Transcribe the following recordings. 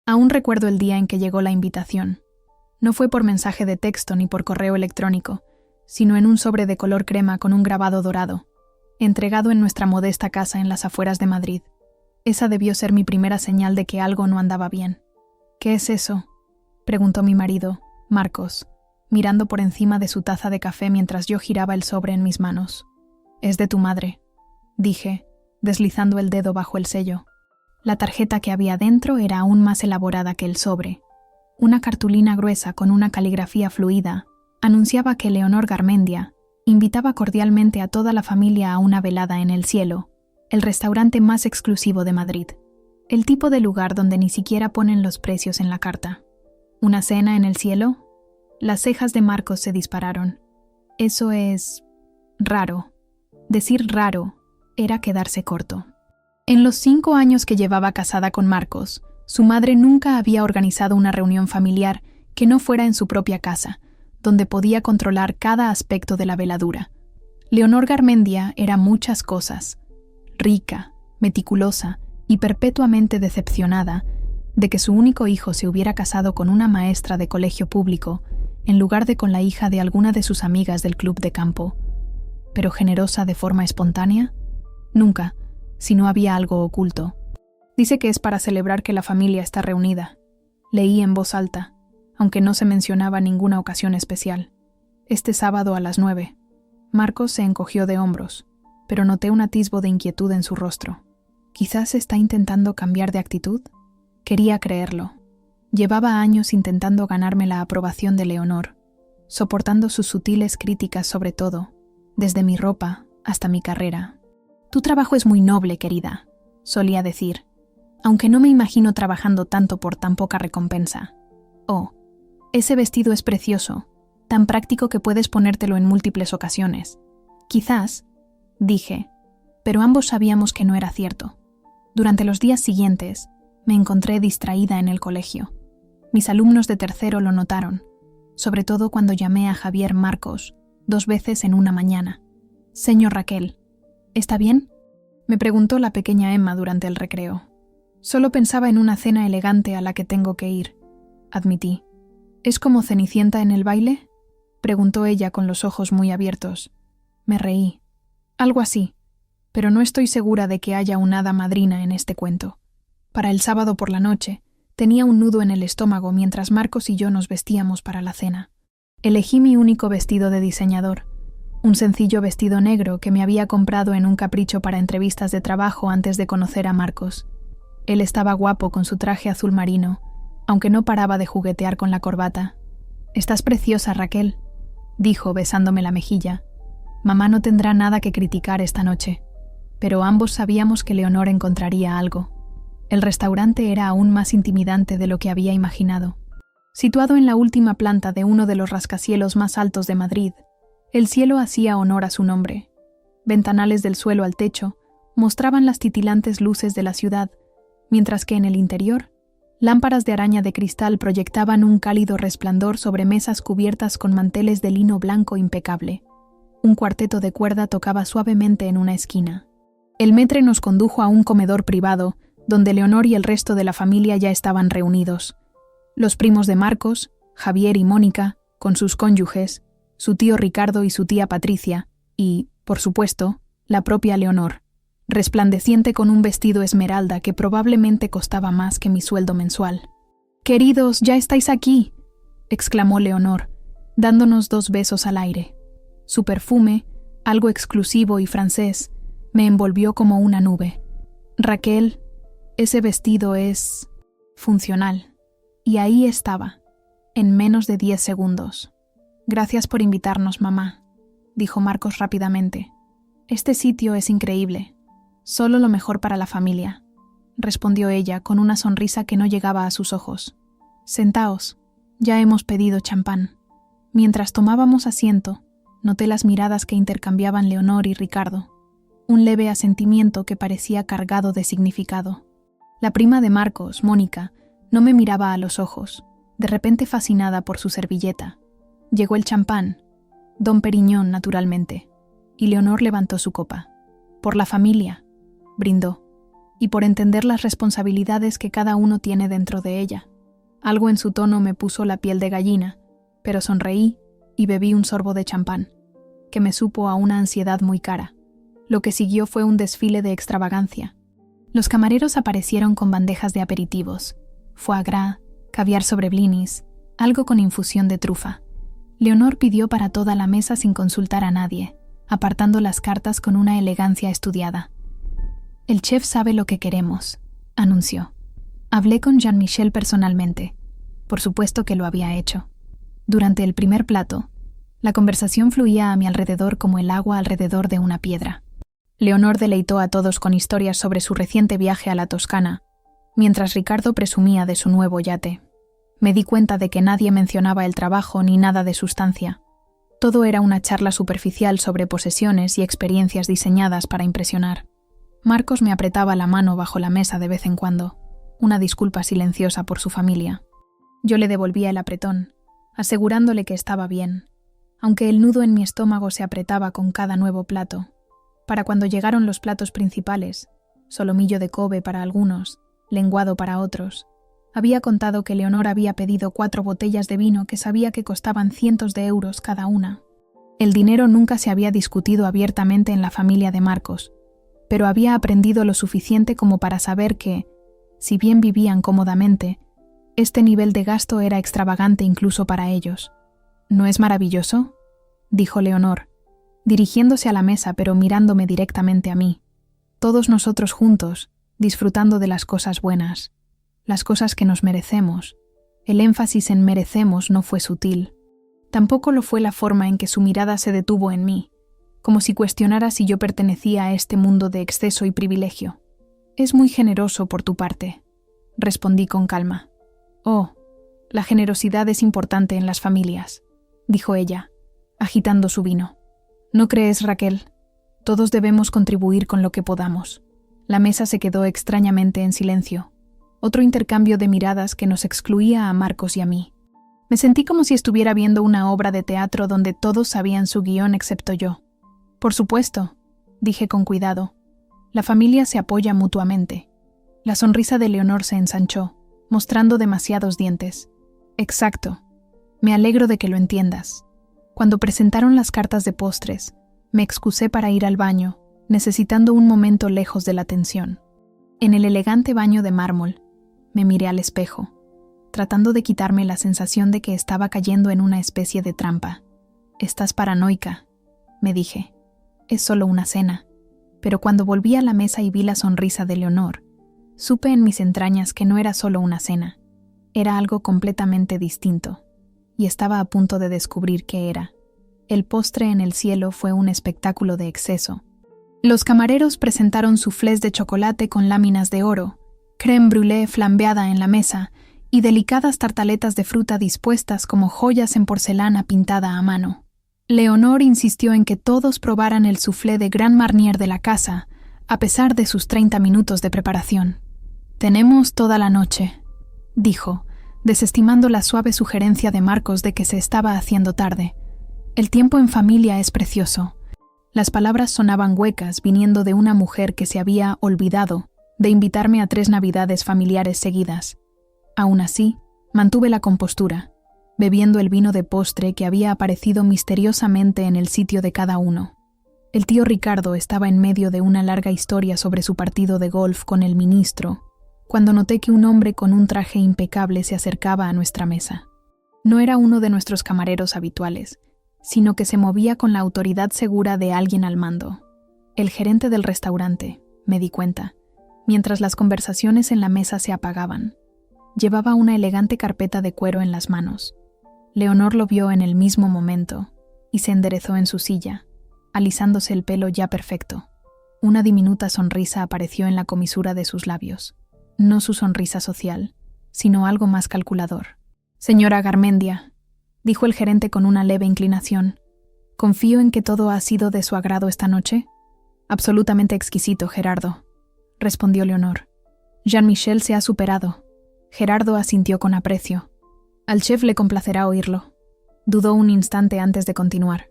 Aún recuerdo el día en que llegó la invitación. No fue por mensaje de texto ni por correo electrónico, sino en un sobre de color crema con un grabado dorado, entregado en nuestra modesta casa en las afueras de Madrid. Esa debió ser mi primera señal de que algo no andaba bien. «¿Qué es eso?», preguntó mi marido, Marcos, mirando por encima de su taza de café mientras yo giraba el sobre en mis manos. «Es de tu madre», dije, deslizando el dedo bajo el sello. La tarjeta que había dentro era aún más elaborada que el sobre. Una cartulina gruesa con una caligrafía fluida anunciaba que Leonor Garmendia invitaba cordialmente a toda la familia a una velada en El Cielo, el restaurante más exclusivo de Madrid. El tipo de lugar donde ni siquiera ponen los precios en la carta. ¿Una cena en El Cielo? Las cejas de Marcos se dispararon. Eso es raro. Decir raro era quedarse corto. En los 5 años que llevaba casada con Marcos, su madre nunca había organizado una reunión familiar que no fuera en su propia casa, donde podía controlar cada aspecto de la veladura. Leonor Garmendia era muchas cosas: rica, meticulosa y perpetuamente decepcionada de que su único hijo se hubiera casado con una maestra de colegio público en lugar de con la hija de alguna de sus amigas del club de campo. Pero generosa de forma espontánea, nunca, si no había algo oculto. Dice que es para celebrar que la familia está reunida. Leí en voz alta, aunque no se mencionaba ninguna ocasión especial. Este sábado a las 9. Marcos se encogió de hombros, pero noté un atisbo de inquietud en su rostro. ¿Quizás está intentando cambiar de actitud? Quería creerlo. Llevaba años intentando ganarme la aprobación de Leonor, soportando sus sutiles críticas sobre todo, desde mi ropa hasta mi carrera. «Tu trabajo es muy noble, querida», solía decir, aunque no me imagino trabajando tanto por tan poca recompensa. «Oh, ese vestido es precioso, tan práctico que puedes ponértelo en múltiples ocasiones». Quizás, dije, pero ambos sabíamos que no era cierto. Durante los días siguientes, me encontré distraída en el colegio. Mis alumnos de tercero lo notaron, sobre todo cuando llamé a Javier Marcos 2 veces en una mañana. «Señor Raquel, ¿está bien?», me preguntó la pequeña Emma durante el recreo. «Solo pensaba en una cena elegante a la que tengo que ir», admití. «¿Es como Cenicienta en el baile?», preguntó ella con los ojos muy abiertos. Me reí. «Algo así, pero no estoy segura de que haya una hada madrina en este cuento». Para el sábado por la noche, tenía un nudo en el estómago mientras Marcos y yo nos vestíamos para la cena. Elegí mi único vestido de diseñador, un sencillo vestido negro que me había comprado en un capricho para entrevistas de trabajo antes de conocer a Marcos. Él estaba guapo con su traje azul marino, aunque no paraba de juguetear con la corbata. «Estás preciosa, Raquel», dijo besándome la mejilla. «Mamá no tendrá nada que criticar esta noche». Pero ambos sabíamos que Leonor encontraría algo. El restaurante era aún más intimidante de lo que había imaginado. Situado en la última planta de uno de los rascacielos más altos de Madrid, El Cielo hacía honor a su nombre. Ventanales del suelo al techo mostraban las titilantes luces de la ciudad, mientras que en el interior, lámparas de araña de cristal proyectaban un cálido resplandor sobre mesas cubiertas con manteles de lino blanco impecable. Un cuarteto de cuerda tocaba suavemente en una esquina. El maître nos condujo a un comedor privado, donde Leonor y el resto de la familia ya estaban reunidos. Los primos de Marcos, Javier y Mónica, con sus cónyuges, su tío Ricardo y su tía Patricia, y, por supuesto, la propia Leonor, resplandeciente con un vestido esmeralda que probablemente costaba más que mi sueldo mensual. «Queridos, ya estáis aquí», exclamó Leonor, dándonos 2 besos al aire. Su perfume, algo exclusivo y francés, me envolvió como una nube. «Raquel, ese vestido es funcional». Y ahí estaba, en menos de 10 segundos. «Gracias por invitarnos, mamá», dijo Marcos rápidamente. «Este sitio es increíble. Solo lo mejor para la familia», respondió ella con una sonrisa que no llegaba a sus ojos. «Sentaos, ya hemos pedido champán». Mientras tomábamos asiento, noté las miradas que intercambiaban Leonor y Ricardo, un leve asentimiento que parecía cargado de significado. La prima de Marcos, Mónica, no me miraba a los ojos, de repente fascinada por su servilleta. Llegó el champán, Dom Periñón naturalmente, y Leonor levantó su copa. «Por la familia», brindó. y por entender las responsabilidades que cada uno tiene dentro de ella. Algo en su tono me puso la piel de gallina, pero sonreí y bebí un sorbo de champán, que me supo a una ansiedad muy cara. Lo que siguió fue un desfile de extravagancia. Los camareros aparecieron con bandejas de aperitivos, foie gras, caviar sobre blinis, algo con infusión de trufa. Leonor pidió para toda la mesa sin consultar a nadie, apartando las cartas con una elegancia estudiada. «El chef sabe lo que queremos», anunció. Hablé con Jean-Michel personalmente. Por supuesto que lo había hecho. Durante el primer plato, la conversación fluía a mi alrededor como el agua alrededor de una piedra. Leonor deleitó a todos con historias sobre su reciente viaje a la Toscana, mientras Ricardo presumía de su nuevo yate. Me di cuenta de que nadie mencionaba el trabajo ni nada de sustancia. Todo era una charla superficial sobre posesiones y experiencias diseñadas para impresionar. Marcos me apretaba la mano bajo la mesa de vez en cuando, una disculpa silenciosa por su familia. Yo le devolvía el apretón, asegurándole que estaba bien, aunque el nudo en mi estómago se apretaba con cada nuevo plato. Para cuando llegaron los platos principales, solomillo de Kobe para algunos, lenguado para otros, había contado que Leonor había pedido 4 botellas de vino que sabía que costaban cientos de euros cada una. El dinero nunca se había discutido abiertamente en la familia de Marcos, pero había aprendido lo suficiente como para saber que, si bien vivían cómodamente, este nivel de gasto era extravagante incluso para ellos. «¿No es maravilloso?», dijo Leonor, dirigiéndose a la mesa pero mirándome directamente a mí. Todos nosotros juntos, disfrutando de las cosas buenas, las cosas que nos merecemos. El énfasis en merecemos no fue sutil. Tampoco lo fue la forma en que su mirada se detuvo en mí, como si cuestionara si yo pertenecía a este mundo de exceso y privilegio. «Es muy generoso por tu parte», respondí con calma. «Oh, la generosidad es importante en las familias», dijo ella, agitando su vino. «¿No crees, Raquel? Todos debemos contribuir con lo que podamos». La mesa se quedó extrañamente en silencio. Otro intercambio de miradas que nos excluía a Marcos y a mí. Me sentí como si estuviera viendo una obra de teatro donde todos sabían su guión excepto yo. «Por supuesto», dije con cuidado. «La familia se apoya mutuamente». La sonrisa de Leonor se ensanchó, mostrando demasiados dientes. «Exacto. Me alegro de que lo entiendas». Cuando presentaron las cartas de postres, me excusé para ir al baño, necesitando un momento lejos de la tensión. En el elegante baño de mármol, me miré al espejo, tratando de quitarme la sensación de que estaba cayendo en una especie de trampa. «Estás paranoica», me dije. «Es solo una cena». Pero cuando volví a la mesa y vi la sonrisa de Leonor, supe en mis entrañas que no era solo una cena, era algo completamente distinto, y estaba a punto de descubrir qué era. El postre en el cielo fue un espectáculo de exceso. Los camareros presentaron soufflés de chocolate con láminas de oro, crème brûlée flambeada en la mesa y delicadas tartaletas de fruta dispuestas como joyas en porcelana pintada a mano. Leonor insistió en que todos probaran el soufflé de Grand Marnier de la casa, a pesar de sus 30 minutos de preparación. «Tenemos toda la noche», dijo, desestimando la suave sugerencia de Marcos de que se estaba haciendo tarde. «El tiempo en familia es precioso». Las palabras sonaban huecas viniendo de una mujer que se había olvidado de invitarme a 3 navidades familiares seguidas. Aún así, mantuve la compostura, bebiendo el vino de postre que había aparecido misteriosamente en el sitio de cada uno. El tío Ricardo estaba en medio de una larga historia sobre su partido de golf con el ministro, cuando noté que un hombre con un traje impecable se acercaba a nuestra mesa. No era uno de nuestros camareros habituales, sino que se movía con la autoridad segura de alguien al mando. El gerente del restaurante, me di cuenta, mientras las conversaciones en la mesa se apagaban. Llevaba una elegante carpeta de cuero en las manos. Leonor lo vio en el mismo momento y se enderezó en su silla, alisándose el pelo ya perfecto. Una diminuta sonrisa apareció en la comisura de sus labios. No su sonrisa social, sino algo más calculador. «Señora Garmendia», dijo el gerente con una leve inclinación, «confío en que todo ha sido de su agrado esta noche». «Absolutamente exquisito, Gerardo», respondió Leonor. «Jean-Michel se ha superado». Gerardo asintió con aprecio. «Al chef le complacerá oírlo». Dudó un instante antes de continuar.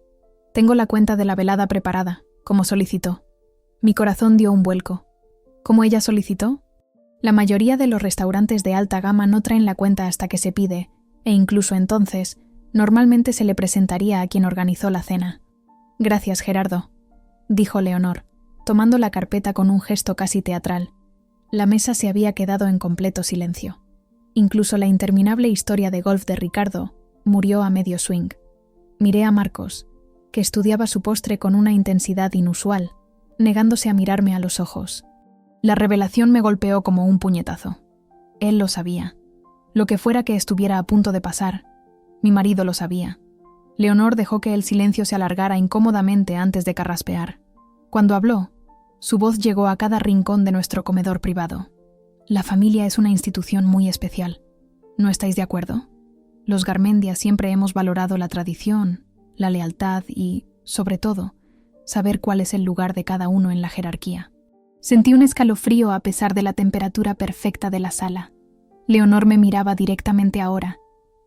«Tengo la cuenta de la velada preparada, como solicitó». Mi corazón dio un vuelco. ¿Cómo ella solicitó? La mayoría de los restaurantes de alta gama no traen la cuenta hasta que se pide, e incluso entonces, normalmente se le presentaría a quien organizó la cena. «Gracias, Gerardo», dijo Leonor, tomando la carpeta con un gesto casi teatral. La mesa se había quedado en completo silencio. Incluso la interminable historia de golf de Ricardo murió a medio swing. Miré a Marcos, que estudiaba su postre con una intensidad inusual, negándose a mirarme a los ojos. La revelación me golpeó como un puñetazo. Él lo sabía. Lo que fuera que estuviera a punto de pasar, mi marido lo sabía. Leonor dejó que el silencio se alargara incómodamente antes de carraspear. Cuando habló, su voz llegó a cada rincón de nuestro comedor privado. La familia es una institución muy especial. ¿No estáis de acuerdo? Los Garmendia siempre hemos valorado la tradición, la lealtad y, sobre todo, saber cuál es el lugar de cada uno en la jerarquía. Sentí un escalofrío a pesar de la temperatura perfecta de la sala. Leonor me miraba directamente ahora.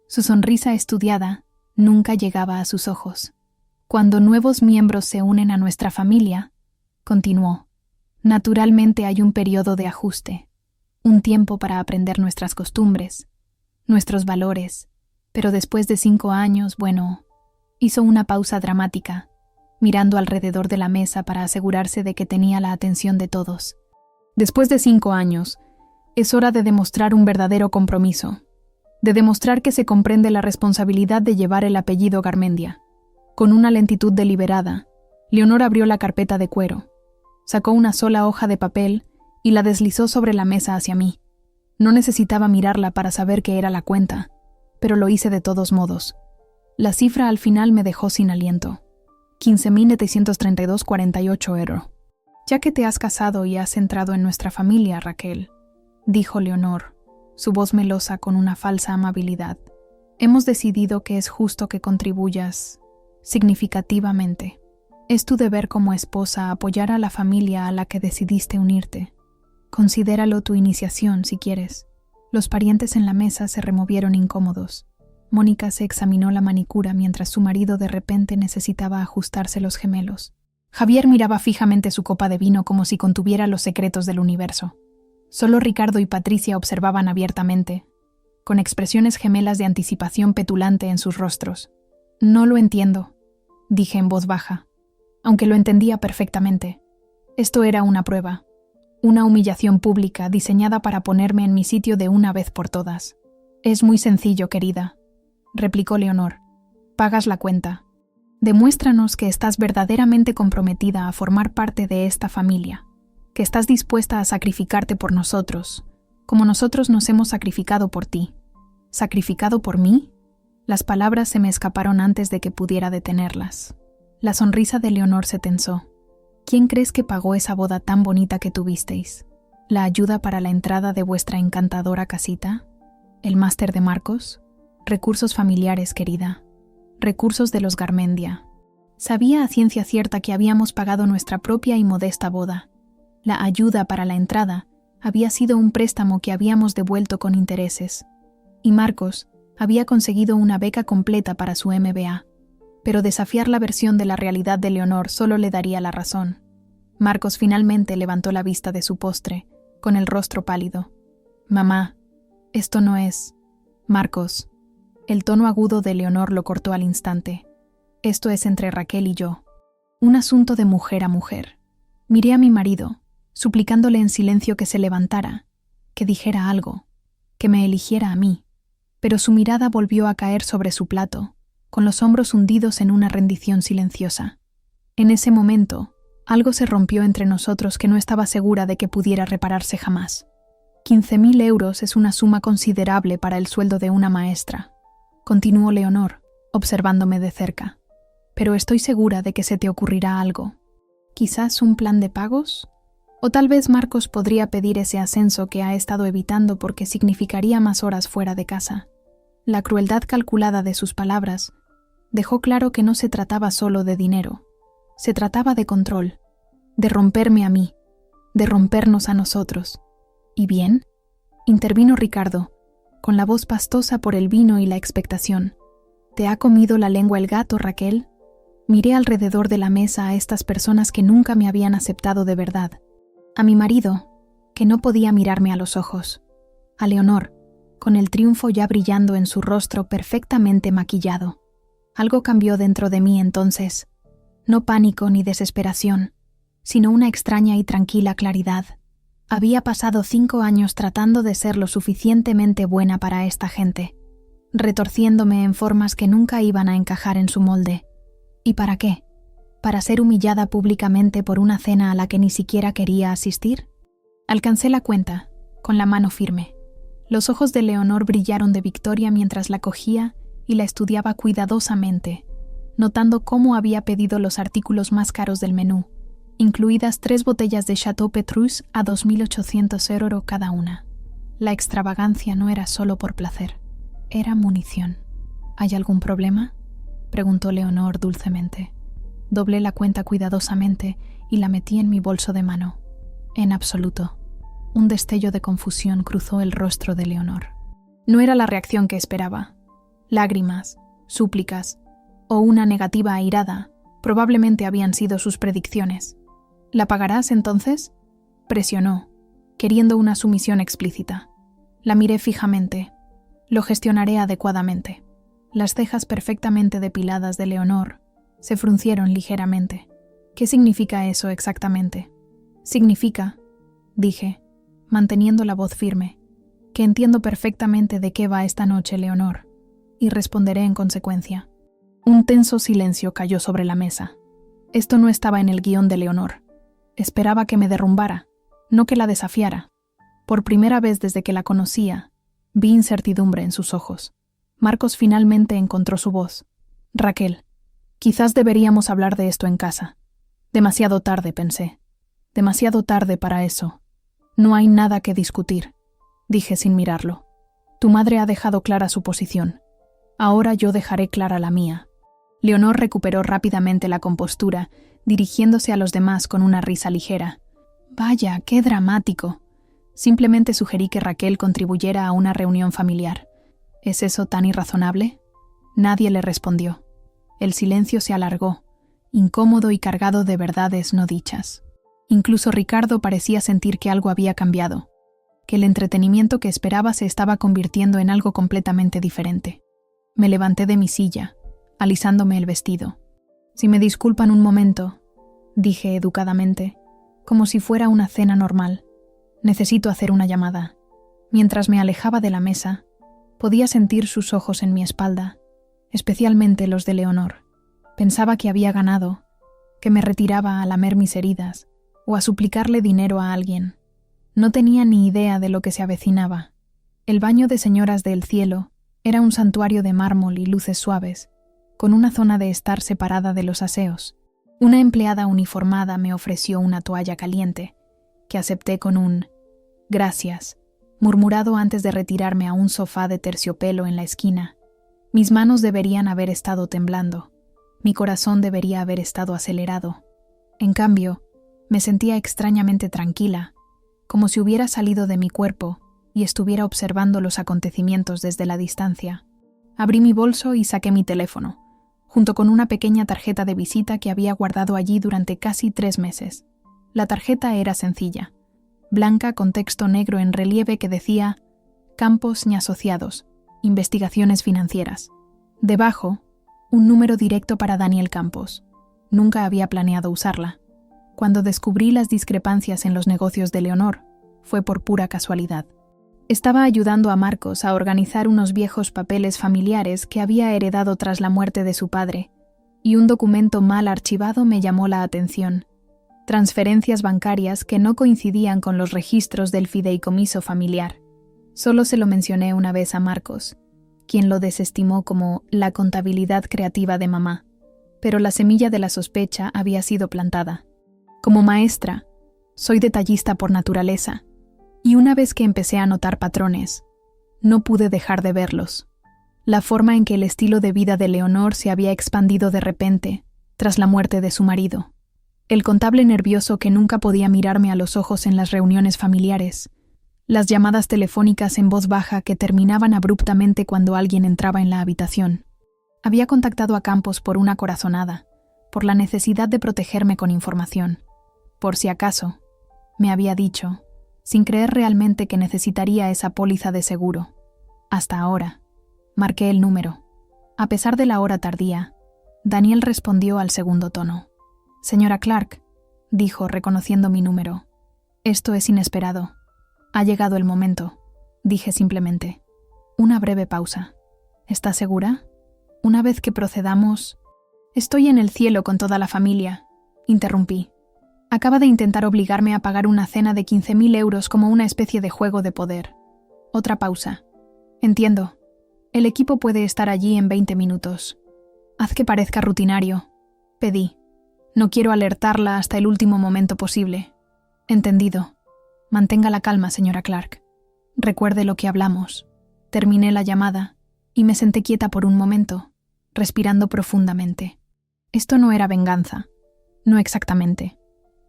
Su sonrisa estudiada nunca llegaba a sus ojos. Cuando nuevos miembros se unen a nuestra familia, continuó, naturalmente hay un periodo de ajuste, un tiempo para aprender nuestras costumbres, nuestros valores, pero después de 5 años, hizo una pausa dramática, mirando alrededor de la mesa para asegurarse de que tenía la atención de todos. Después de 5 años, es hora de demostrar un verdadero compromiso, de demostrar que se comprende la responsabilidad de llevar el apellido Garmendia. Con una lentitud deliberada, Leonor abrió la carpeta de cuero, sacó una sola hoja de papel y la deslizó sobre la mesa hacia mí. No necesitaba mirarla para saber que era la cuenta, pero lo hice de todos modos. La cifra al final me dejó sin aliento. 15.732,48 €. Ya que te has casado y has entrado en nuestra familia, Raquel, dijo Leonor, su voz melosa con una falsa amabilidad, hemos decidido que es justo que contribuyas significativamente. Es tu deber como esposa apoyar a la familia a la que decidiste unirte. Considéralo tu iniciación si quieres. Los parientes en la mesa se removieron incómodos. Mónica se examinó la manicura mientras su marido de repente necesitaba ajustarse los gemelos. Javier miraba fijamente su copa de vino como si contuviera los secretos del universo. Solo Ricardo y Patricia observaban abiertamente, con expresiones gemelas de anticipación petulante en sus rostros. «No lo entiendo», dije en voz baja, aunque lo entendía perfectamente. Esto era una prueba, una humillación pública diseñada para ponerme en mi sitio de una vez por todas. «Es muy sencillo, querida», replicó Leonor. «Pagas la cuenta. Demuéstranos que estás verdaderamente comprometida a formar parte de esta familia, que estás dispuesta a sacrificarte por nosotros, como nosotros nos hemos sacrificado por ti». «¿Sacrificado por mí?». Las palabras se me escaparon antes de que pudiera detenerlas. La sonrisa de Leonor se tensó. «¿Quién crees que pagó esa boda tan bonita que tuvisteis? ¿La ayuda para la entrada de vuestra encantadora casita? ¿El máster de Marcos? Recursos familiares, querida. Recursos de los Garmendia». Sabía a ciencia cierta que habíamos pagado nuestra propia y modesta boda. La ayuda para la entrada había sido un préstamo que habíamos devuelto con intereses. Y Marcos había conseguido una beca completa para su MBA. Pero desafiar la versión de la realidad de Leonor solo le daría la razón. Marcos finalmente levantó la vista de su postre, con el rostro pálido. «Mamá, esto no es...». «Marcos». El tono agudo de Leonor lo cortó al instante. «Esto es entre Raquel y yo. Un asunto de mujer a mujer». Miré a mi marido, suplicándole en silencio que se levantara, que dijera algo, que me eligiera a mí. Pero su mirada volvió a caer sobre su plato, con los hombros hundidos en una rendición silenciosa. En ese momento, algo se rompió entre nosotros que no estaba segura de que pudiera repararse jamás. 15.000 € es una suma considerable para el sueldo de una maestra, continuó Leonor, observándome de cerca. Pero estoy segura de que se te ocurrirá algo. ¿Quizás un plan de pagos? O tal vez Marcos podría pedir ese ascenso que ha estado evitando porque significaría más horas fuera de casa. La crueldad calculada de sus palabras dejó claro que no se trataba solo de dinero. Se trataba de control, de romperme a mí, de rompernos a nosotros. ¿Y bien?, intervino Ricardo, con la voz pastosa por el vino y la expectación. ¿Te ha comido la lengua el gato, Raquel? Miré alrededor de la mesa a estas personas que nunca me habían aceptado de verdad. A mi marido, que no podía mirarme a los ojos. A Leonor, con el triunfo ya brillando en su rostro perfectamente maquillado. Algo cambió dentro de mí entonces. No pánico ni desesperación, sino una extraña y tranquila claridad. Había pasado 5 años tratando de ser lo suficientemente buena para esta gente, retorciéndome en formas que nunca iban a encajar en su molde. ¿Y para qué? ¿Para ser humillada públicamente por una cena a la que ni siquiera quería asistir? Alcancé la cuenta, con la mano firme. Los ojos de Leonor brillaron de victoria mientras la cogía y la estudiaba cuidadosamente, notando cómo había pedido los artículos más caros del menú, incluidas 3 botellas de Chateau Petrus a 2.800 € cada una. La extravagancia no era solo por placer, era munición. ¿Hay algún problema?, preguntó Leonor dulcemente. Doblé la cuenta cuidadosamente y la metí en mi bolso de mano. En absoluto. Un destello de confusión cruzó el rostro de Leonor. No era la reacción que esperaba. Lágrimas, súplicas o una negativa airada probablemente habían sido sus predicciones. ¿La pagarás entonces?, presionó, queriendo una sumisión explícita. La miré fijamente. Lo gestionaré adecuadamente. Las cejas perfectamente depiladas de Leonor se fruncieron ligeramente. ¿Qué significa eso exactamente? Significa, dije, manteniendo la voz firme, que entiendo perfectamente de qué va esta noche, Leonor, y responderé en consecuencia. Un tenso silencio cayó sobre la mesa. Esto no estaba en el guión de Leonor. Esperaba que me derrumbara, no que la desafiara. Por primera vez desde que la conocía, vi incertidumbre en sus ojos. Marcos finalmente encontró su voz. Raquel, quizás deberíamos hablar de esto en casa. Demasiado tarde, pensé. Demasiado tarde para eso. No hay nada que discutir, dije sin mirarlo. Tu madre ha dejado clara su posición. Ahora yo dejaré clara la mía. Leonor recuperó rápidamente la compostura, dirigiéndose a los demás con una risa ligera. Vaya, qué dramático. Simplemente sugerí que Raquel contribuyera a una reunión familiar. ¿Es eso tan irrazonable? Nadie le respondió. El silencio se alargó, incómodo y cargado de verdades no dichas. Incluso Ricardo parecía sentir que algo había cambiado, que el entretenimiento que esperaba se estaba convirtiendo en algo completamente diferente. Me levanté de mi silla, alisándome el vestido. Si me disculpan un momento, dije educadamente, como si fuera una cena normal. Necesito hacer una llamada. Mientras me alejaba de la mesa, podía sentir sus ojos en mi espalda, especialmente los de Leonor. Pensaba que había ganado, que me retiraba a lamer mis heridas o a suplicarle dinero a alguien. No tenía ni idea de lo que se avecinaba. El baño de Señoras del Cielo era un santuario de mármol y luces suaves, con una zona de estar separada de los aseos. Una empleada uniformada me ofreció una toalla caliente, que acepté con un «gracias», murmurado antes de retirarme a un sofá de terciopelo en la esquina. Mis manos deberían haber estado temblando. Mi corazón debería haber estado acelerado. En cambio, me sentía extrañamente tranquila, como si hubiera salido de mi cuerpo y estuviera observando los acontecimientos desde la distancia. Abrí mi bolso y saqué mi teléfono, junto con una pequeña tarjeta de visita que había guardado allí durante casi 3 meses. La tarjeta era sencilla, blanca con texto negro en relieve que decía «Campos y Asociados, Investigaciones Financieras». Debajo, un número directo para Daniel Campos. Nunca había planeado usarla. Cuando descubrí las discrepancias en los negocios de Leonor, fue por pura casualidad. Estaba ayudando a Marcos a organizar unos viejos papeles familiares que había heredado tras la muerte de su padre, y un documento mal archivado me llamó la atención. Transferencias bancarias que no coincidían con los registros del fideicomiso familiar. Solo se lo mencioné una vez a Marcos, quien lo desestimó como la contabilidad creativa de mamá, pero la semilla de la sospecha había sido plantada. Como maestra, soy detallista por naturaleza, y una vez que empecé a notar patrones, no pude dejar de verlos. La forma en que el estilo de vida de Leonor se había expandido de repente, tras la muerte de su marido. El contable nervioso que nunca podía mirarme a los ojos en las reuniones familiares. Las llamadas telefónicas en voz baja que terminaban abruptamente cuando alguien entraba en la habitación. Había contactado a Campos por una corazonada, por la necesidad de protegerme con información. Por si acaso, me había dicho, sin creer realmente que necesitaría esa póliza de seguro. Hasta ahora. Marqué el número. A pesar de la hora tardía, Daniel respondió al segundo tono. «Señora Clark», dijo, reconociendo mi número. «Esto es inesperado. Ha llegado el momento», dije simplemente. Una breve pausa. «¿Está segura? Una vez que procedamos...» «Estoy en el cielo con toda la familia», interrumpí. «Acaba de intentar obligarme a pagar una cena de 15.000 euros como una especie de juego de poder». Otra pausa. «Entiendo. El equipo puede estar allí en 20 minutos. Haz que parezca rutinario», pedí. «No quiero alertarla hasta el último momento posible». «Entendido. Mantenga la calma, señora Clark. Recuerde lo que hablamos». Terminé la llamada y me senté quieta por un momento, respirando profundamente. Esto no era venganza. No exactamente.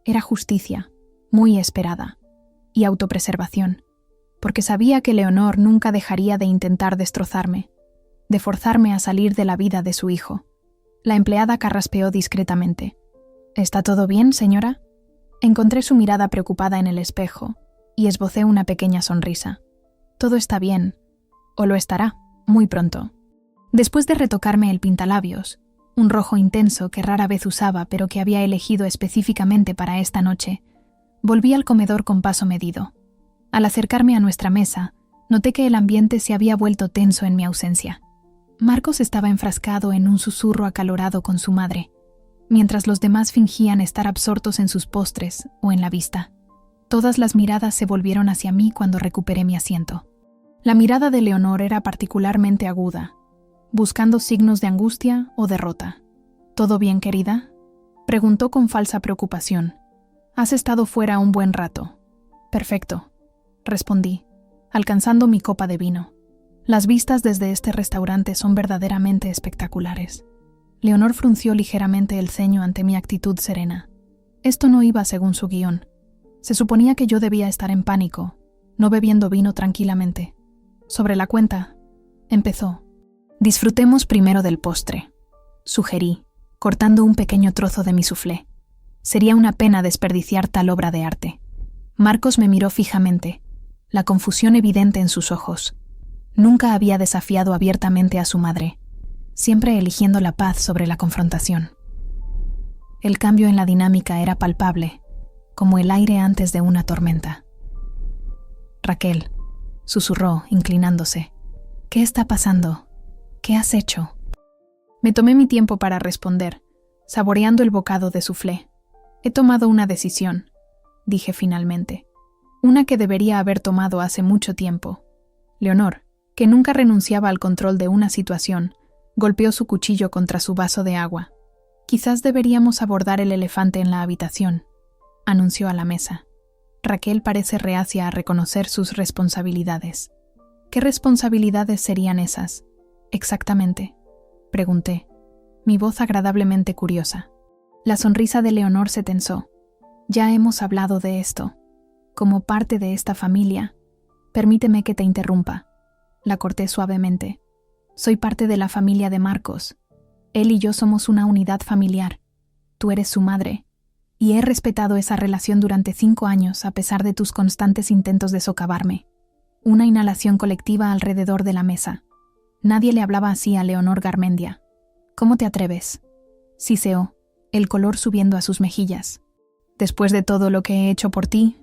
Era justicia, muy esperada, y autopreservación, porque sabía que Leonor nunca dejaría de intentar destrozarme, de forzarme a salir de la vida de su hijo. La empleada carraspeó discretamente. «¿Está todo bien, señora?» Encontré su mirada preocupada en el espejo y esbocé una pequeña sonrisa. «Todo está bien, o lo estará, muy pronto». Después de retocarme el pintalabios, un rojo intenso que rara vez usaba pero que había elegido específicamente para esta noche, volví al comedor con paso medido. Al acercarme a nuestra mesa, noté que el ambiente se había vuelto tenso en mi ausencia. Marcos estaba enfrascado en un susurro acalorado con su madre, mientras los demás fingían estar absortos en sus postres o en la vista. Todas las miradas se volvieron hacia mí cuando recuperé mi asiento. La mirada de Leonor era particularmente aguda, buscando signos de angustia o derrota. «¿Todo bien, querida?», preguntó con falsa preocupación. «Has estado fuera un buen rato». «Perfecto», respondí, alcanzando mi copa de vino. Las vistas desde este restaurante son verdaderamente espectaculares. Leonor frunció ligeramente el ceño ante mi actitud serena. Esto no iba según su guión. Se suponía que yo debía estar en pánico, no bebiendo vino tranquilamente. «Sobre la cuenta», empezó. «Disfrutemos primero del postre», sugerí, cortando un pequeño trozo de mi soufflé. Sería una pena desperdiciar tal obra de arte. Marcos me miró fijamente, la confusión evidente en sus ojos. Nunca había desafiado abiertamente a su madre, siempre eligiendo la paz sobre la confrontación. El cambio en la dinámica era palpable, como el aire antes de una tormenta. «Raquel», susurró, inclinándose. «¿Qué está pasando? ¿Qué has hecho?». Me tomé mi tiempo para responder, saboreando el bocado de soufflé. «He tomado una decisión», dije finalmente. «Una que debería haber tomado hace mucho tiempo». Leonor, que nunca renunciaba al control de una situación, golpeó su cuchillo contra su vaso de agua. «Quizás deberíamos abordar el elefante en la habitación», anunció a la mesa. Raquel parece reacia a reconocer sus responsabilidades. «¿Qué responsabilidades serían esas?» «Exactamente», pregunté, mi voz agradablemente curiosa. La sonrisa de Leonor se tensó. «Ya hemos hablado de esto. Como parte de esta familia, permíteme que te interrumpa», la corté suavemente. «Soy parte de la familia de Marcos. Él y yo somos una unidad familiar. Tú eres su madre. Y he respetado esa relación durante 5 años a pesar de tus constantes intentos de socavarme». Una inhalación colectiva alrededor de la mesa. Nadie le hablaba así a Leonor Garmendia. «¿Cómo te atreves?», siseó, el color subiendo a sus mejillas. «Después de todo lo que he hecho por ti».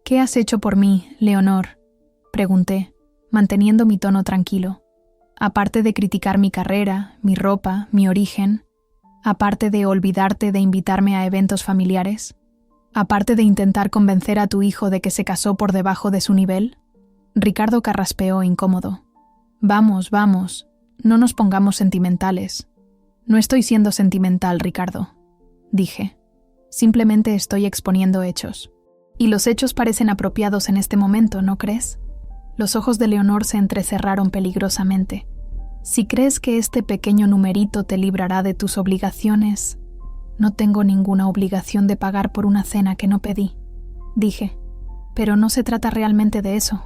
«¿Qué has hecho por mí, Leonor?», pregunté, manteniendo mi tono tranquilo. «Aparte de criticar mi carrera, mi ropa, mi origen, aparte de olvidarte de invitarme a eventos familiares, aparte de intentar convencer a tu hijo de que se casó por debajo de su nivel». Ricardo carraspeó incómodo. «Vamos, vamos, no nos pongamos sentimentales». «No estoy siendo sentimental, Ricardo», dije. «Simplemente estoy exponiendo hechos. Y los hechos parecen apropiados en este momento, ¿no crees?». Los ojos de Leonor se entrecerraron peligrosamente. «Si crees que este pequeño numerito te librará de tus obligaciones...». «No tengo ninguna obligación de pagar por una cena que no pedí», dije. «Pero no se trata realmente de eso,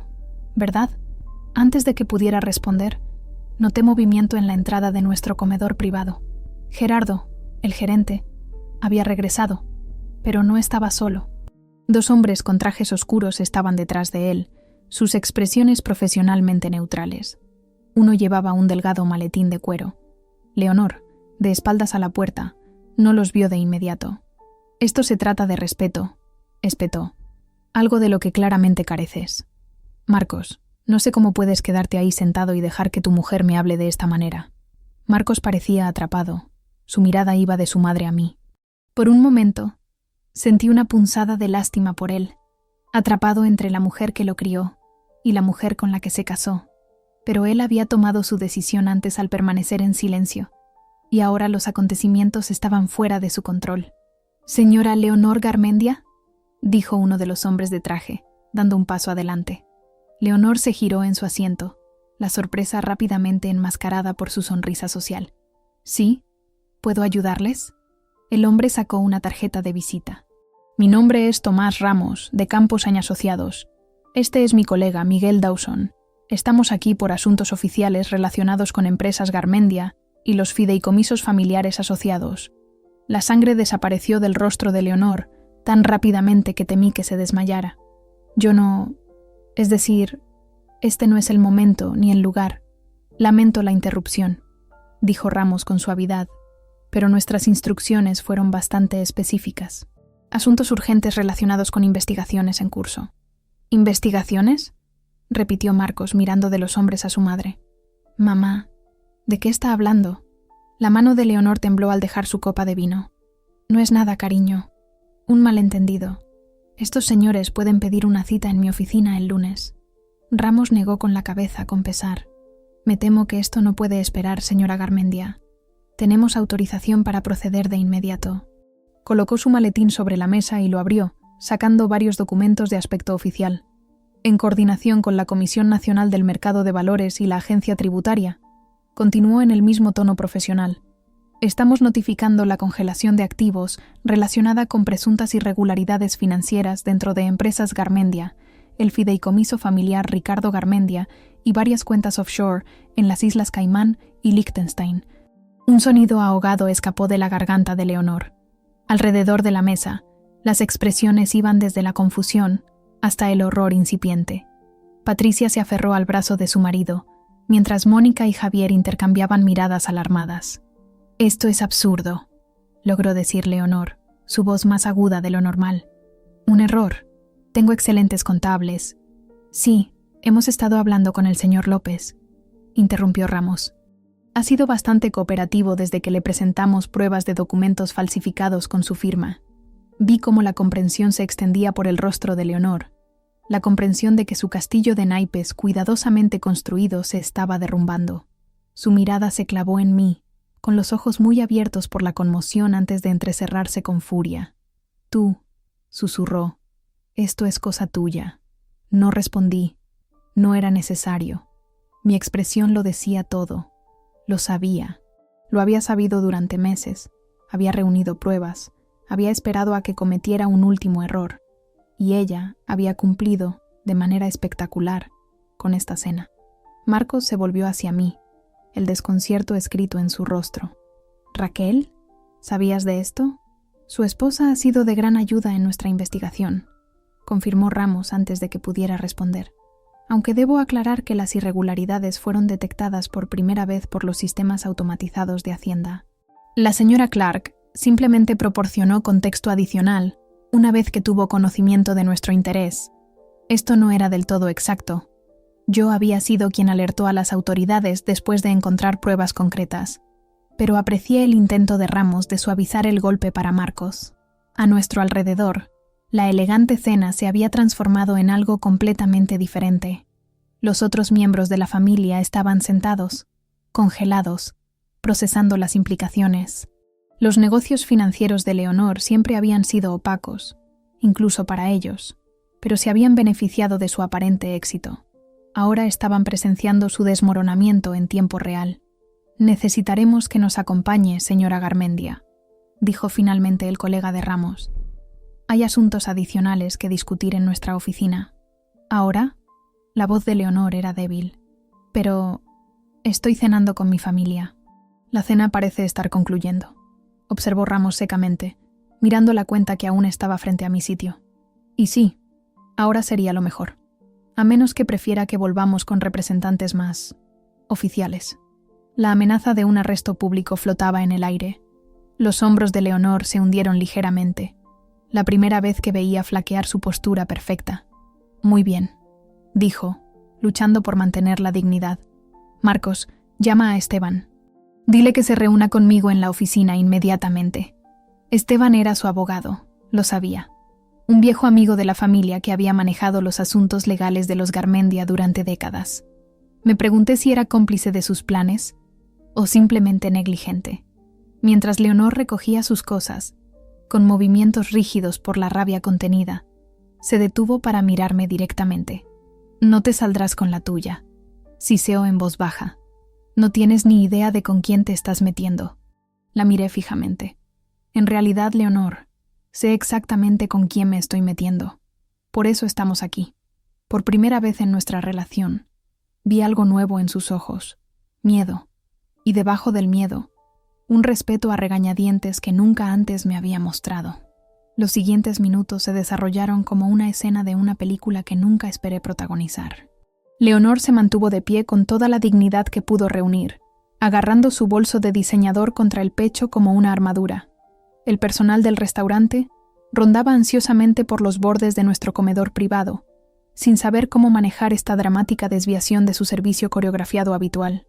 ¿verdad?». Antes de que pudiera responder, noté movimiento en la entrada de nuestro comedor privado. Gerardo, el gerente, había regresado, pero no estaba solo. 2 hombres con trajes oscuros estaban detrás de él, sus expresiones profesionalmente neutrales. Uno llevaba un delgado maletín de cuero. Leonor, de espaldas a la puerta, no los vio de inmediato. «Esto se trata de respeto», espetó. «Algo de lo que claramente careces. Marcos, no sé cómo puedes quedarte ahí sentado y dejar que tu mujer me hable de esta manera». Marcos parecía atrapado. Su mirada iba de su madre a mí. Por un momento, sentí una punzada de lástima por él, atrapado entre la mujer que lo crió y la mujer con la que se casó. Pero él había tomado su decisión antes al permanecer en silencio, y ahora los acontecimientos estaban fuera de su control. «¿Señora Leonor Garmendia?», dijo uno de los hombres de traje, dando un paso adelante. Leonor se giró en su asiento, la sorpresa rápidamente enmascarada por su sonrisa social. «¿Sí? ¿Puedo ayudarles?». El hombre sacó una tarjeta de visita. «Mi nombre es Tomás Ramos, de Campos Asociados. Este es mi colega, Miguel Dawson. Estamos aquí por asuntos oficiales relacionados con empresas Garmendia y los fideicomisos familiares asociados». La sangre desapareció del rostro de Leonor tan rápidamente que temí que se desmayara. «Yo no... Es decir, este no es el momento ni el lugar. Lamento la interrupción», dijo Ramos con suavidad, pero nuestras instrucciones fueron bastante específicas. «Asuntos urgentes relacionados con investigaciones en curso». «¿Investigaciones?», repitió Marcos mirando de los hombres a su madre. «Mamá, ¿de qué está hablando?». La mano de Leonor tembló al dejar su copa de vino. «No es nada, cariño. Un malentendido. Estos señores pueden pedir una cita en mi oficina el lunes». Ramos negó con la cabeza con pesar. «Me temo que esto no puede esperar, señora Garmendia. Tenemos autorización para proceder de inmediato». Colocó su maletín sobre la mesa y lo abrió, sacando varios documentos de aspecto oficial. En coordinación con la Comisión Nacional del Mercado de Valores y la Agencia Tributaria, continuó en el mismo tono profesional. «Estamos notificando la congelación de activos relacionada con presuntas irregularidades financieras dentro de empresas Garmendia, el fideicomiso familiar Ricardo Garmendia y varias cuentas offshore en las Islas Caimán y Liechtenstein». Un sonido ahogado escapó de la garganta de Leonor. Alrededor de la mesa, las expresiones iban desde la confusión hasta el horror incipiente. Patricia se aferró al brazo de su marido, mientras Mónica y Javier intercambiaban miradas alarmadas. «Esto es absurdo», logró decir Leonor, su voz más aguda de lo normal. «Un error. Tengo excelentes contables». «Sí, hemos estado hablando con el señor López», interrumpió Ramos. «Ha sido bastante cooperativo desde que le presentamos pruebas de documentos falsificados con su firma». Vi cómo la comprensión se extendía por el rostro de Leonor, la comprensión de que su castillo de naipes cuidadosamente construido se estaba derrumbando. Su mirada se clavó en mí, con los ojos muy abiertos por la conmoción antes de entrecerrarse con furia. «Tú», susurró, «esto es cosa tuya». No respondí. No era necesario. Mi expresión lo decía todo. Lo sabía. Lo había sabido durante meses. Había reunido pruebas. Había esperado a que cometiera un último error. Y ella había cumplido, de manera espectacular, con esta cena. Marcos se volvió hacia mí, el desconcierto escrito en su rostro. «¿Raquel? ¿Sabías de esto? Su esposa ha sido de gran ayuda en nuestra investigación», confirmó Ramos antes de que pudiera responder. Aunque debo aclarar que las irregularidades fueron detectadas por primera vez por los sistemas automatizados de Hacienda. La señora Clark simplemente proporcionó contexto adicional una vez que tuvo conocimiento de nuestro interés. Esto no era del todo exacto. Yo había sido quien alertó a las autoridades después de encontrar pruebas concretas, pero aprecié el intento de Ramos de suavizar el golpe para Marcos. A nuestro alrededor, la elegante cena se había transformado en algo completamente diferente. Los otros miembros de la familia estaban sentados, congelados, procesando las implicaciones. Los negocios financieros de Leonor siempre habían sido opacos, incluso para ellos, pero se habían beneficiado de su aparente éxito. Ahora estaban presenciando su desmoronamiento en tiempo real. «Necesitaremos que nos acompañe, señora Garmendia», dijo finalmente el colega de Ramos. «Hay asuntos adicionales que discutir en nuestra oficina». «¿Ahora?». La voz de Leonor era débil. «Pero estoy cenando con mi familia». «La cena parece estar concluyendo», observó Ramos secamente, mirando la cuenta que aún estaba frente a mi sitio. Y sí, ahora sería lo mejor. A menos que prefiera que volvamos con representantes más oficiales. La amenaza de un arresto público flotaba en el aire. Los hombros de Leonor se hundieron ligeramente. La primera vez que veía flaquear su postura perfecta. Muy bien, dijo, luchando por mantener la dignidad. Marcos, llama a Esteban. Dile que se reúna conmigo en la oficina inmediatamente. Esteban era su abogado, lo sabía. Un viejo amigo de la familia que había manejado los asuntos legales de los Garmendia durante décadas. Me pregunté si era cómplice de sus planes o simplemente negligente. Mientras Leonor recogía sus cosas, con movimientos rígidos por la rabia contenida, se detuvo para mirarme directamente. No te saldrás con la tuya, siseó en voz baja. No tienes ni idea de con quién te estás metiendo. La miré fijamente. En realidad, Leonor, sé exactamente con quién me estoy metiendo. Por eso estamos aquí. Por primera vez en nuestra relación, vi algo nuevo en sus ojos. Miedo. Y debajo del miedo, un respeto a regañadientes que nunca antes me había mostrado. Los siguientes minutos se desarrollaron como una escena de una película que nunca esperé protagonizar. Leonor se mantuvo de pie con toda la dignidad que pudo reunir, agarrando su bolso de diseñador contra el pecho como una armadura. El personal del restaurante rondaba ansiosamente por los bordes de nuestro comedor privado, sin saber cómo manejar esta dramática desviación de su servicio coreografiado habitual.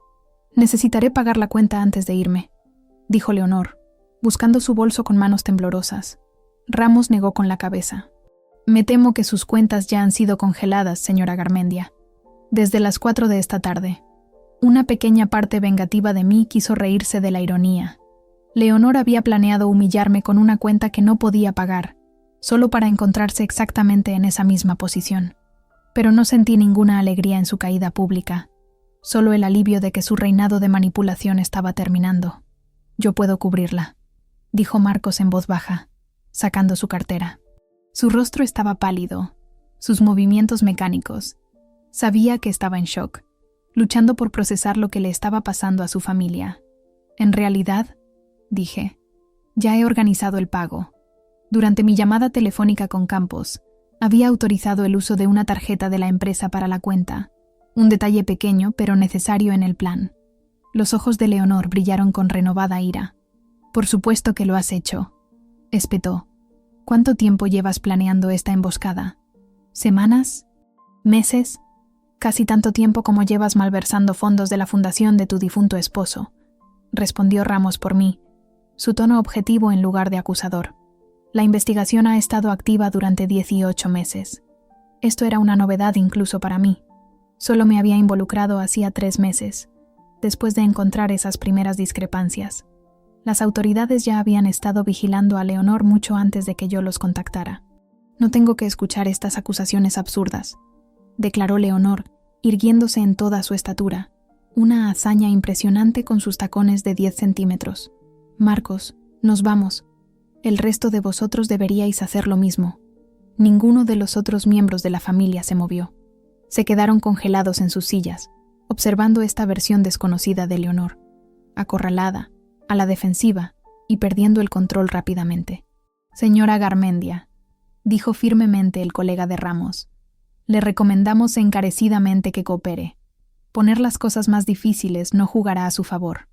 Necesitaré pagar la cuenta antes de irme, dijo Leonor, buscando su bolso con manos temblorosas. Ramos negó con la cabeza. Me temo que sus cuentas ya han sido congeladas, señora Garmendia. Desde las 4 de esta tarde. Una pequeña parte vengativa de mí quiso reírse de la ironía. Leonor había planeado humillarme con una cuenta que no podía pagar, solo para encontrarse exactamente en esa misma posición. Pero no sentí ninguna alegría en su caída pública, solo el alivio de que su reinado de manipulación estaba terminando. Yo puedo cubrirla, dijo Marcos en voz baja, sacando su cartera. Su rostro estaba pálido, sus movimientos mecánicos. Sabía que estaba en shock, luchando por procesar lo que le estaba pasando a su familia. En realidad, dije, ya he organizado el pago. Durante mi llamada telefónica con Campos, había autorizado el uso de una tarjeta de la empresa para la cuenta, un detalle pequeño pero necesario en el plan. Los ojos de Leonor brillaron con renovada ira. Por supuesto que lo has hecho, espetó. ¿Cuánto tiempo llevas planeando esta emboscada? ¿Semanas? ¿Meses? Casi tanto tiempo como llevas malversando fondos de la fundación de tu difunto esposo, respondió Ramos por mí, su tono objetivo en lugar de acusador. La investigación ha estado activa durante 18 meses. Esto era una novedad incluso para mí. Solo me había involucrado hacía 3 meses, después de encontrar esas primeras discrepancias. Las autoridades ya habían estado vigilando a Leonor mucho antes de que yo los contactara. No tengo que escuchar estas acusaciones absurdas, declaró Leonor, irguiéndose en toda su estatura, una hazaña impresionante con sus tacones de 10 centímetros. Marcos, nos vamos. El resto de vosotros deberíais hacer lo mismo. Ninguno de los otros miembros de la familia se movió. Se quedaron congelados en sus sillas, observando esta versión desconocida de Leonor, acorralada, a la defensiva y perdiendo el control rápidamente. Señora Garmendia, dijo firmemente el colega de Ramos, le recomendamos encarecidamente que coopere. Poner las cosas más difíciles no jugará a su favor.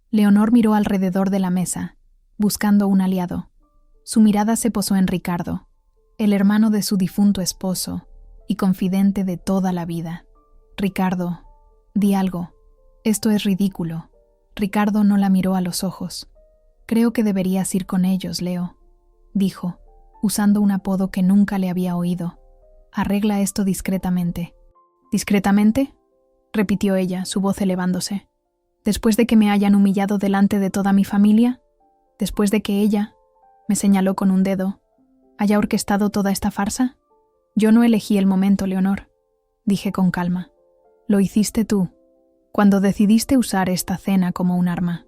Leonor miró alrededor de la mesa, buscando un aliado. Su mirada se posó en Ricardo, el hermano de su difunto esposo y confidente de toda la vida. Ricardo, di algo. Esto es ridículo. Ricardo no la miró a los ojos. Creo que deberías ir con ellos, Leo, dijo, usando un apodo que nunca le había oído. Arregla esto discretamente. ¿Discretamente?, repitió ella, su voz elevándose. ¿Después de que me hayan humillado delante de toda mi familia? ¿Después de que ella, me señaló con un dedo, haya orquestado toda esta farsa? Yo no elegí el momento, Leonor, dije con calma. Lo hiciste tú, cuando decidiste usar esta cena como un arma.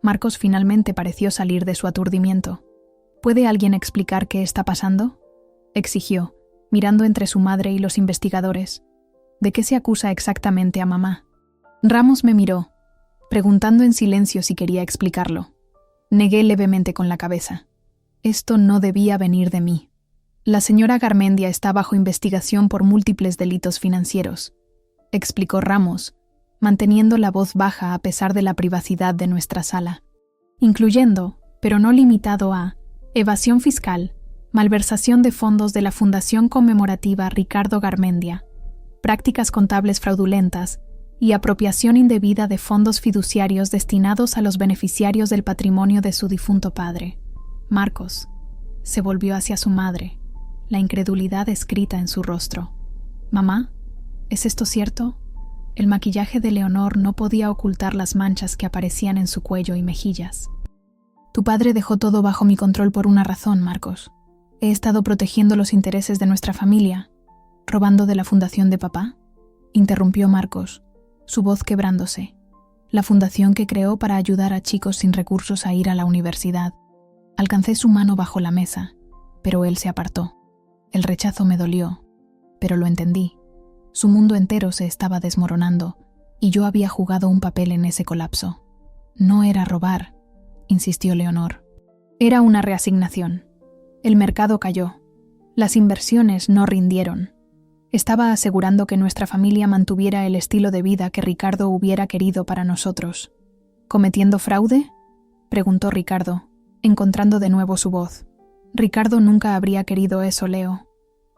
Marcos finalmente pareció salir de su aturdimiento. ¿Puede alguien explicar qué está pasando?, exigió, mirando entre su madre y los investigadores. ¿De qué se acusa exactamente a mamá? Ramos me miró, preguntando en silencio si quería explicarlo. Negué levemente con la cabeza. Esto no debía venir de mí. La señora Garmendia está bajo investigación por múltiples delitos financieros, explicó Ramos, manteniendo la voz baja a pesar de la privacidad de nuestra sala, incluyendo, pero no limitado a, evasión fiscal, malversación de fondos de la Fundación Conmemorativa Ricardo Garmendia, prácticas contables fraudulentas y apropiación indebida de fondos fiduciarios destinados a los beneficiarios del patrimonio de su difunto padre. Marcos se volvió hacia su madre, la incredulidad escrita en su rostro. «Mamá, ¿es esto cierto?» El maquillaje de Leonor no podía ocultar las manchas que aparecían en su cuello y mejillas. «Tu padre dejó todo bajo mi control por una razón, Marcos. He estado protegiendo los intereses de nuestra familia. ¿Robando de la fundación de papá?», interrumpió Marcos, su voz quebrándose. «La fundación que creó para ayudar a chicos sin recursos a ir a la universidad». Alcancé su mano bajo la mesa, pero él se apartó. El rechazo me dolió, pero lo entendí. Su mundo entero se estaba desmoronando, y yo había jugado un papel en ese colapso. «No era robar», insistió Leonor. «Era una reasignación. El mercado cayó. Las inversiones no rindieron. Estaba asegurando que nuestra familia mantuviera el estilo de vida que Ricardo hubiera querido para nosotros». «¿Cometiendo fraude?», preguntó Ricardo, encontrando de nuevo su voz. «Ricardo nunca habría querido eso, Leo.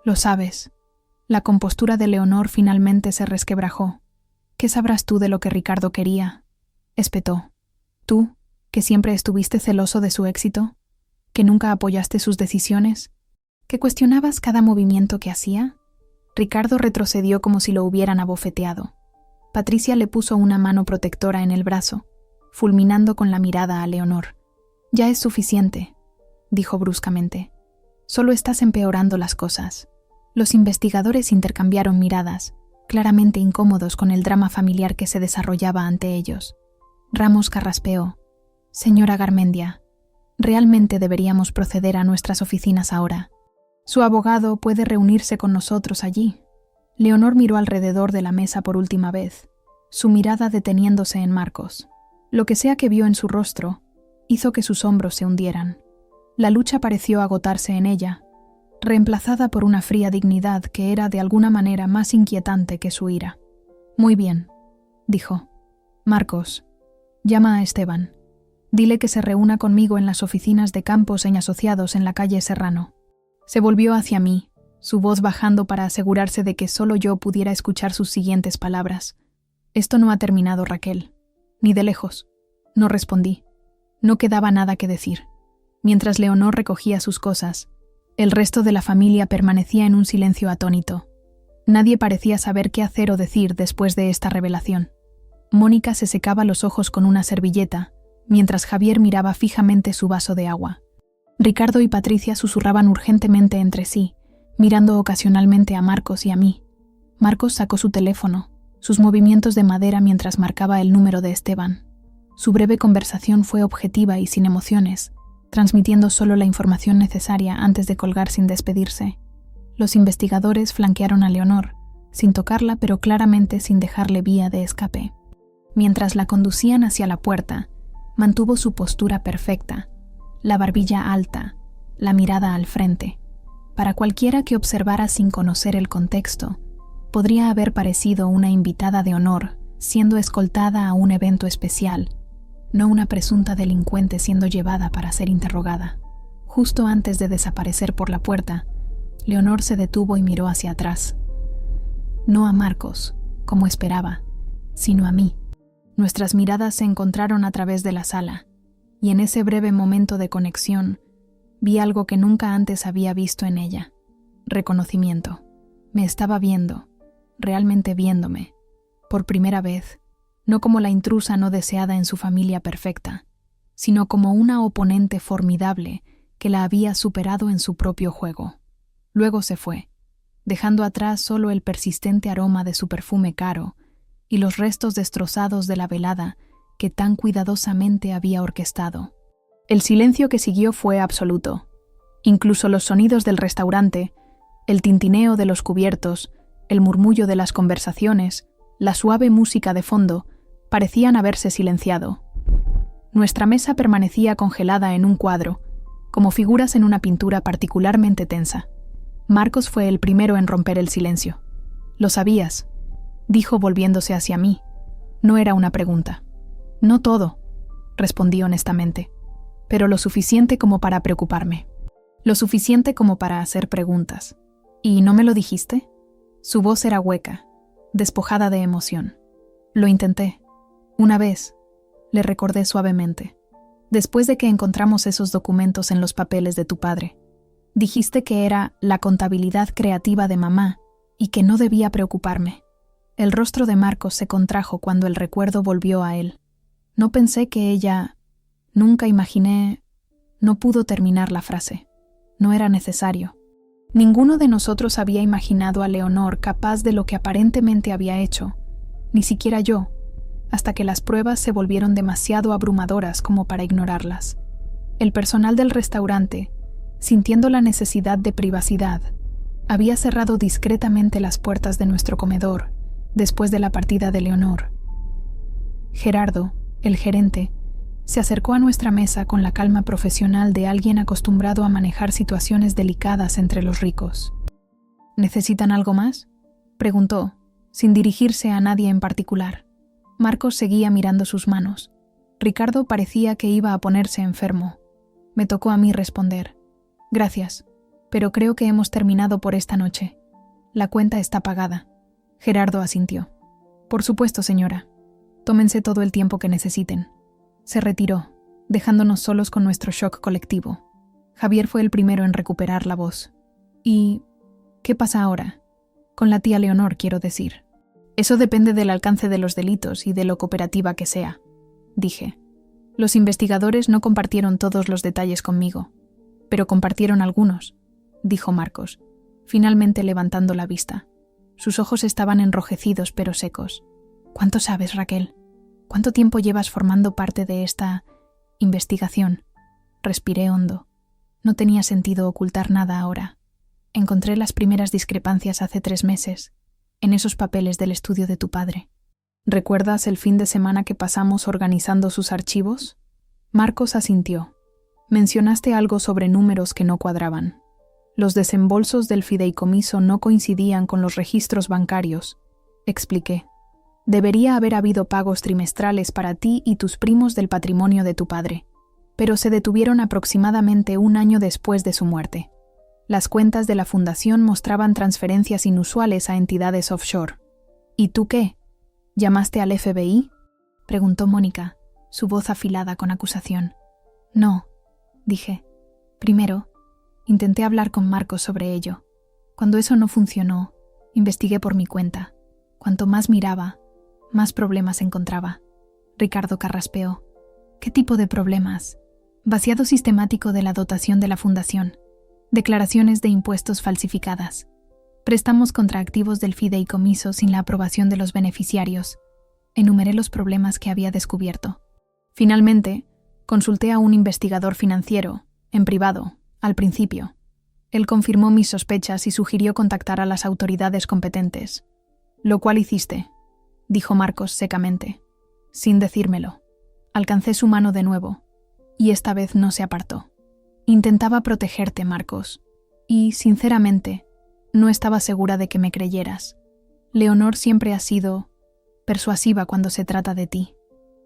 Lo sabes». La compostura de Leonor finalmente se resquebrajó. «¿Qué sabrás tú de lo que Ricardo quería?», espetó. «Tú, que siempre estuviste celoso de su éxito, que nunca apoyaste sus decisiones, que cuestionabas cada movimiento que hacía». Ricardo retrocedió como si lo hubieran abofeteado. Patricia le puso una mano protectora en el brazo, fulminando con la mirada a Leonor. «Ya es suficiente», dijo bruscamente. «Solo estás empeorando las cosas». Los investigadores intercambiaron miradas, claramente incómodos con el drama familiar que se desarrollaba ante ellos. Ramos carraspeó. «Señora Garmendia, realmente deberíamos proceder a nuestras oficinas ahora. Su abogado puede reunirse con nosotros allí». Leonor miró alrededor de la mesa por última vez, su mirada deteniéndose en Marcos. Lo que sea que vio en su rostro hizo que sus hombros se hundieran. La lucha pareció agotarse en ella, reemplazada por una fría dignidad que era de alguna manera más inquietante que su ira. «Muy bien», dijo. «Marcos, llama a Esteban. Dile que se reúna conmigo en las oficinas de Campos & Asociados en la calle Serrano». Se volvió hacia mí, su voz bajando para asegurarse de que solo yo pudiera escuchar sus siguientes palabras. «Esto no ha terminado, Raquel. Ni de lejos». No respondí. No quedaba nada que decir. Mientras Leonor recogía sus cosas, el resto de la familia permanecía en un silencio atónito. Nadie parecía saber qué hacer o decir después de esta revelación. Mónica se secaba los ojos con una servilleta, mientras Javier miraba fijamente su vaso de agua. Ricardo y Patricia susurraban urgentemente entre sí, mirando ocasionalmente a Marcos y a mí. Marcos sacó su teléfono, sus movimientos de madera mientras marcaba el número de Esteban. Su breve conversación fue objetiva y sin emociones, transmitiendo solo la información necesaria antes de colgar sin despedirse. Los investigadores flanquearon a Leonor, sin tocarla pero claramente sin dejarle vía de escape. Mientras la conducían hacia la puerta, mantuvo su postura perfecta, la barbilla alta, la mirada al frente. Para cualquiera que observara sin conocer el contexto, podría haber parecido una invitada de honor siendo escoltada a un evento especial, no una presunta delincuente siendo llevada para ser interrogada. Justo antes de desaparecer por la puerta, Leonor se detuvo y miró hacia atrás. No a Marcos, como esperaba, sino a mí. Nuestras miradas se encontraron a través de la sala, y en ese breve momento de conexión, vi algo que nunca antes había visto en ella. Reconocimiento. Me estaba viendo, realmente viéndome, por primera vez, no como la intrusa no deseada en su familia perfecta, sino como una oponente formidable que la había superado en su propio juego. Luego se fue, dejando atrás solo el persistente aroma de su perfume caro y los restos destrozados de la velada que tan cuidadosamente había orquestado. El silencio que siguió fue absoluto. Incluso los sonidos del restaurante, el tintineo de los cubiertos, el murmullo de las conversaciones, la suave música de fondo, parecían haberse silenciado. Nuestra mesa permanecía congelada en un cuadro, como figuras en una pintura particularmente tensa. Marcos fue el primero en romper el silencio. «Lo sabías», dijo volviéndose hacia mí. No era una pregunta. «No todo», respondí honestamente, «pero lo suficiente como para preocuparme. Lo suficiente como para hacer preguntas. ¿Y no me lo dijiste?». Su voz era hueca, despojada de emoción. «Lo intenté. Una vez», le recordé suavemente. «Después de que encontramos esos documentos en los papeles de tu padre. Dijiste que era la contabilidad creativa de mamá y que no debía preocuparme». El rostro de Marcos se contrajo cuando el recuerdo volvió a él. No pensé que ella... Nunca imaginé... No pudo terminar la frase. No era necesario. Ninguno de nosotros había imaginado a Leonor capaz de lo que aparentemente había hecho, ni siquiera yo, hasta que las pruebas se volvieron demasiado abrumadoras como para ignorarlas. El personal del restaurante, sintiendo la necesidad de privacidad, había cerrado discretamente las puertas de nuestro comedor después de la partida de Leonor. Gerardo, el gerente, se acercó a nuestra mesa con la calma profesional de alguien acostumbrado a manejar situaciones delicadas entre los ricos. «¿Necesitan algo más?», preguntó, sin dirigirse a nadie en particular. Marcos seguía mirando sus manos. Ricardo parecía que iba a ponerse enfermo. Me tocó a mí responder. «Gracias, pero creo que hemos terminado por esta noche. La cuenta está pagada». Gerardo asintió. «Por supuesto, señora. Tómense todo el tiempo que necesiten». Se retiró, dejándonos solos con nuestro shock colectivo. Javier fue el primero en recuperar la voz. «¿Y qué pasa ahora? Con la tía Leonor, quiero decir». «Eso depende del alcance de los delitos y de lo cooperativa que sea», dije. «Los investigadores no compartieron todos los detalles conmigo, pero compartieron algunos», dijo Marcos, finalmente levantando la vista. Sus ojos estaban enrojecidos pero secos. «¿Cuánto sabes, Raquel? ¿Cuánto tiempo llevas formando parte de esta investigación?». Respiré hondo. No tenía sentido ocultar nada ahora. Encontré las primeras discrepancias hace 3 meses, en esos papeles del estudio de tu padre. ¿Recuerdas el fin de semana que pasamos organizando sus archivos? Marcos asintió. Mencionaste algo sobre números que no cuadraban. Los desembolsos del fideicomiso no coincidían con los registros bancarios, expliqué. Debería haber habido pagos trimestrales para ti y tus primos del patrimonio de tu padre, pero se detuvieron aproximadamente 1 año después de su muerte. Las cuentas de la fundación mostraban transferencias inusuales a entidades offshore. ¿Y tú qué? ¿Llamaste al FBI?, preguntó Mónica, su voz afilada con acusación. No, dije. Primero, intenté hablar con Marcos sobre ello. Cuando eso no funcionó, investigué por mi cuenta. Cuanto más miraba, más problemas encontraba. Ricardo carraspeó. ¿Qué tipo de problemas? Vaciado sistemático de la dotación de la fundación. Declaraciones de impuestos falsificadas. Préstamos contra activos del fideicomiso sin la aprobación de los beneficiarios. Enumeré los problemas que había descubierto. Finalmente, consulté a un investigador financiero, en privado, al principio. Él confirmó mis sospechas y sugirió contactar a las autoridades competentes. «Lo cual hiciste», dijo Marcos secamente, sin decírmelo. Alcancé su mano de nuevo, y esta vez no se apartó. Intentaba protegerte, Marcos, y, sinceramente, no estaba segura de que me creyeras. Leonor siempre ha sido persuasiva cuando se trata de ti.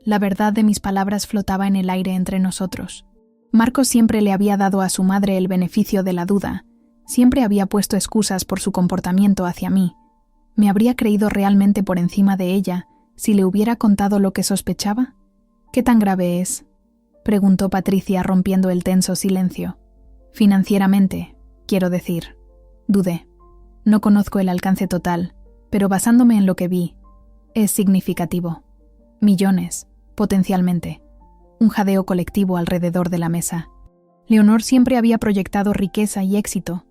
La verdad de mis palabras flotaba en el aire entre nosotros. Marcos siempre le había dado a su madre el beneficio de la duda, siempre había puesto excusas por su comportamiento hacia mí. ¿Me habría creído realmente por encima de ella si le hubiera contado lo que sospechaba? ¿Qué tan grave es?, preguntó Patricia rompiendo el tenso silencio. Financieramente, quiero decir. Dudé. No conozco el alcance total, pero basándome en lo que vi, es significativo. Millones, potencialmente. Un jadeo colectivo alrededor de la mesa. Leonor siempre había proyectado riqueza y éxito,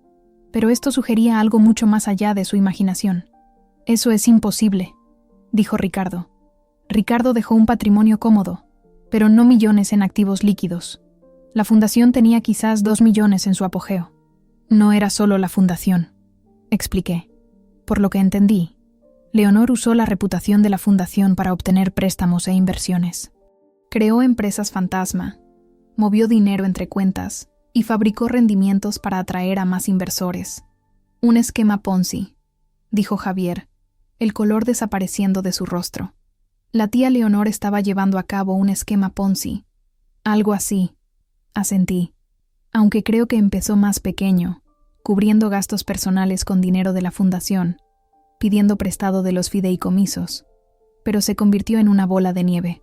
pero esto sugería algo mucho más allá de su imaginación. «Eso es imposible», dijo Ricardo. Ricardo dejó un patrimonio cómodo, pero no millones en activos líquidos. La fundación tenía quizás 2 millones en su apogeo. No era solo la fundación, expliqué. Por lo que entendí, Leonor usó la reputación de la fundación para obtener préstamos e inversiones. Creó empresas fantasma, movió dinero entre cuentas y fabricó rendimientos para atraer a más inversores. Un esquema Ponzi, dijo Javier, el color desapareciendo de su rostro. La tía Leonor estaba llevando a cabo un esquema Ponzi. Algo así, asentí, aunque creo que empezó más pequeño, cubriendo gastos personales con dinero de la fundación, pidiendo prestado de los fideicomisos, pero se convirtió en una bola de nieve.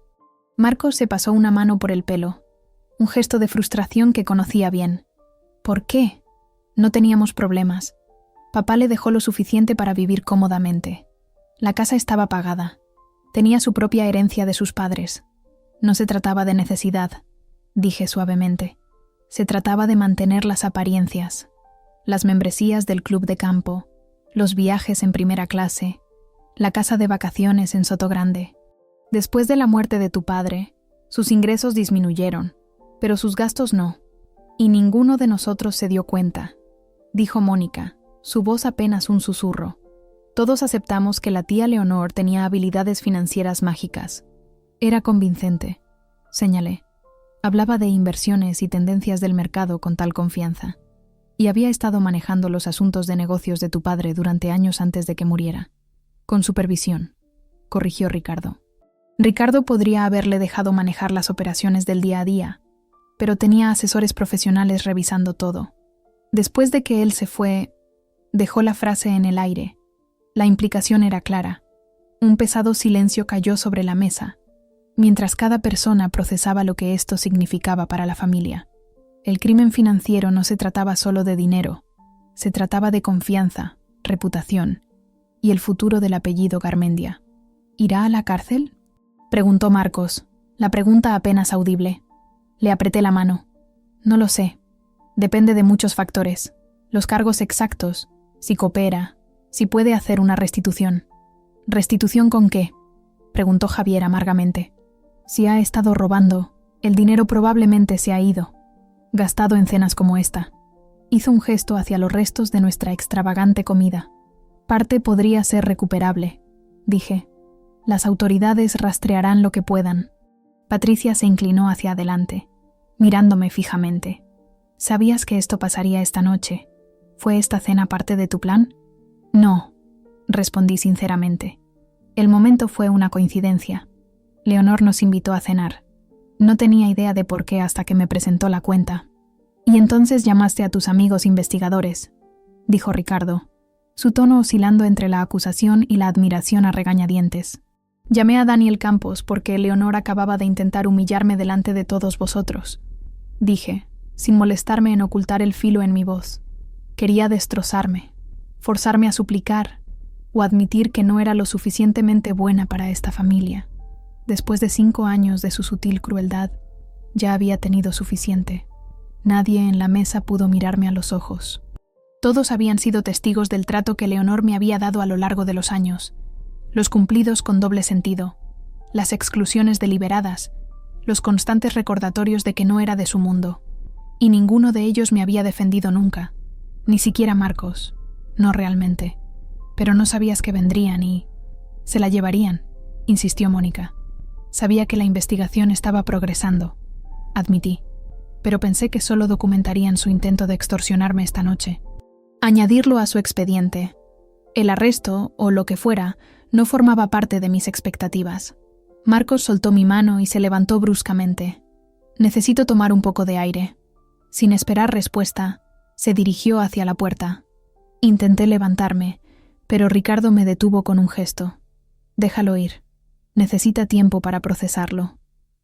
Marcos se pasó una mano por el pelo, un gesto de frustración que conocía bien. ¿Por qué? No teníamos problemas. Papá le dejó lo suficiente para vivir cómodamente. La casa estaba pagada. Tenía su propia herencia de sus padres. No se trataba de necesidad, dije suavemente. Se trataba de mantener las apariencias, las membresías del club de campo, los viajes en primera clase, la casa de vacaciones en Sotogrande. Después de la muerte de tu padre, sus ingresos disminuyeron, pero sus gastos no, y ninguno de nosotros se dio cuenta, dijo Mónica, su voz apenas un susurro. Todos aceptamos que la tía Leonor tenía habilidades financieras mágicas. Era convincente, señalé. Hablaba de inversiones y tendencias del mercado con tal confianza, y había estado manejando los asuntos de negocios de tu padre durante años antes de que muriera. Con supervisión, corrigió Ricardo. Ricardo podría haberle dejado manejar las operaciones del día a día, pero tenía asesores profesionales revisando todo. Después de que él se fue, dejó la frase en el aire. La implicación era clara. Un pesado silencio cayó sobre la mesa, mientras cada persona procesaba lo que esto significaba para la familia. El crimen financiero no se trataba solo de dinero, se trataba de confianza, reputación y el futuro del apellido Garmendia. ¿Irá a la cárcel?, preguntó Marcos, la pregunta apenas audible. Le apreté la mano. No lo sé. Depende de muchos factores. Los cargos exactos, si coopera, si puede hacer una restitución. ¿Restitución con qué?, preguntó Javier amargamente. Si ha estado robando, el dinero probablemente se ha ido, gastado en cenas como esta. Hizo un gesto hacia los restos de nuestra extravagante comida. Parte podría ser recuperable, dije. Las autoridades rastrearán lo que puedan. Patricia se inclinó hacia adelante, mirándome fijamente. ¿Sabías que esto pasaría esta noche? ¿Fue esta cena parte de tu plan? No, respondí sinceramente. El momento fue una coincidencia. Leonor nos invitó a cenar. No tenía idea de por qué hasta que me presentó la cuenta. Y entonces llamaste a tus amigos investigadores, dijo Ricardo, su tono oscilando entre la acusación y la admiración a regañadientes. Llamé a Daniel Campos porque Leonor acababa de intentar humillarme delante de todos vosotros, dije, sin molestarme en ocultar el filo en mi voz. Quería destrozarme, forzarme a suplicar o admitir que no era lo suficientemente buena para esta familia. Después de 5 años de su sutil crueldad, ya había tenido suficiente. Nadie en la mesa pudo mirarme a los ojos. Todos habían sido testigos del trato que Leonor me había dado a lo largo de los años, los cumplidos con doble sentido, las exclusiones deliberadas, los constantes recordatorios de que no era de su mundo, y ninguno de ellos me había defendido nunca, ni siquiera Marcos, no realmente. Pero no sabías que vendrían y... se la llevarían, insistió Mónica. Sabía que la investigación estaba progresando, admití, pero pensé que solo documentarían su intento de extorsionarme esta noche. Añadirlo a su expediente. El arresto, o lo que fuera, no formaba parte de mis expectativas. Marcos soltó mi mano y se levantó bruscamente. Necesito tomar un poco de aire. Sin esperar respuesta, se dirigió hacia la puerta. Intenté levantarme, pero Ricardo me detuvo con un gesto. Déjalo ir. Necesita tiempo para procesarlo.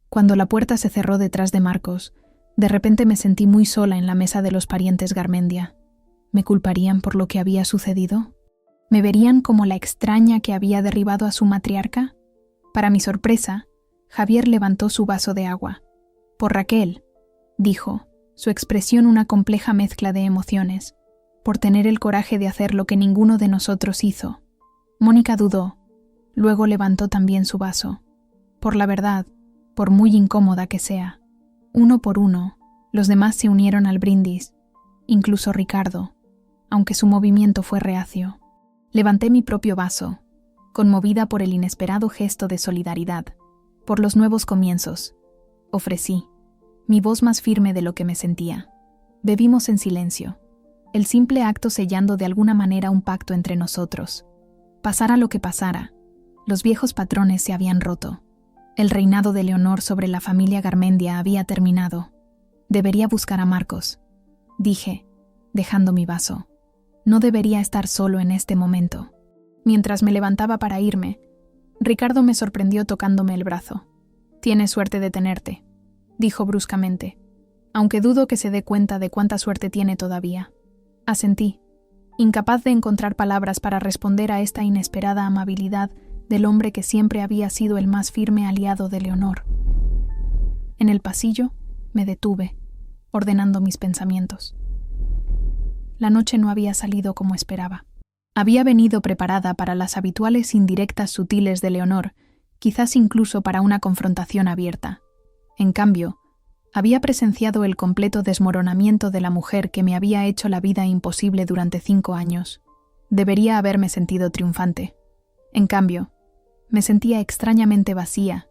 Cuando la puerta se cerró detrás de Marcos, de repente me sentí muy sola en la mesa de los parientes Garmendia. ¿Me culparían por lo que había sucedido? ¿Me verían como la extraña que había derribado a su matriarca? Para mi sorpresa, Javier levantó su vaso de agua. Por Raquel, dijo, su expresión una compleja mezcla de emociones, por tener el coraje de hacer lo que ninguno de nosotros hizo. Mónica dudó, luego levantó también su vaso. Por la verdad, por muy incómoda que sea. Uno por uno, los demás se unieron al brindis, incluso Ricardo, aunque su movimiento fue reacio. Levanté mi propio vaso, conmovida por el inesperado gesto de solidaridad, por los nuevos comienzos. Ofrecí, mi voz más firme de lo que me sentía. Bebimos en silencio. el simple acto sellando de alguna manera un pacto entre nosotros. Pasara lo que pasara, los viejos patrones se habían roto. El reinado de Leonor sobre la familia Garmendia había terminado. Debería buscar a Marcos, dije, dejando mi vaso. No debería estar solo en este momento. Mientras me levantaba para irme, Ricardo me sorprendió tocándome el brazo. «Tienes suerte de tenerte», dijo bruscamente, aunque dudo que se dé cuenta de cuánta suerte tiene todavía. Asentí, incapaz de encontrar palabras para responder a esta inesperada amabilidad del hombre que siempre había sido el más firme aliado de Leonor. En el pasillo me detuve, ordenando mis pensamientos. La noche no había salido como esperaba. Había venido preparada para las habituales indirectas sutiles de Leonor, quizás incluso para una confrontación abierta. En cambio, había presenciado el completo desmoronamiento de la mujer que me había hecho la vida imposible durante 5 años. Debería haberme sentido triunfante. En cambio, me sentía extrañamente vacía,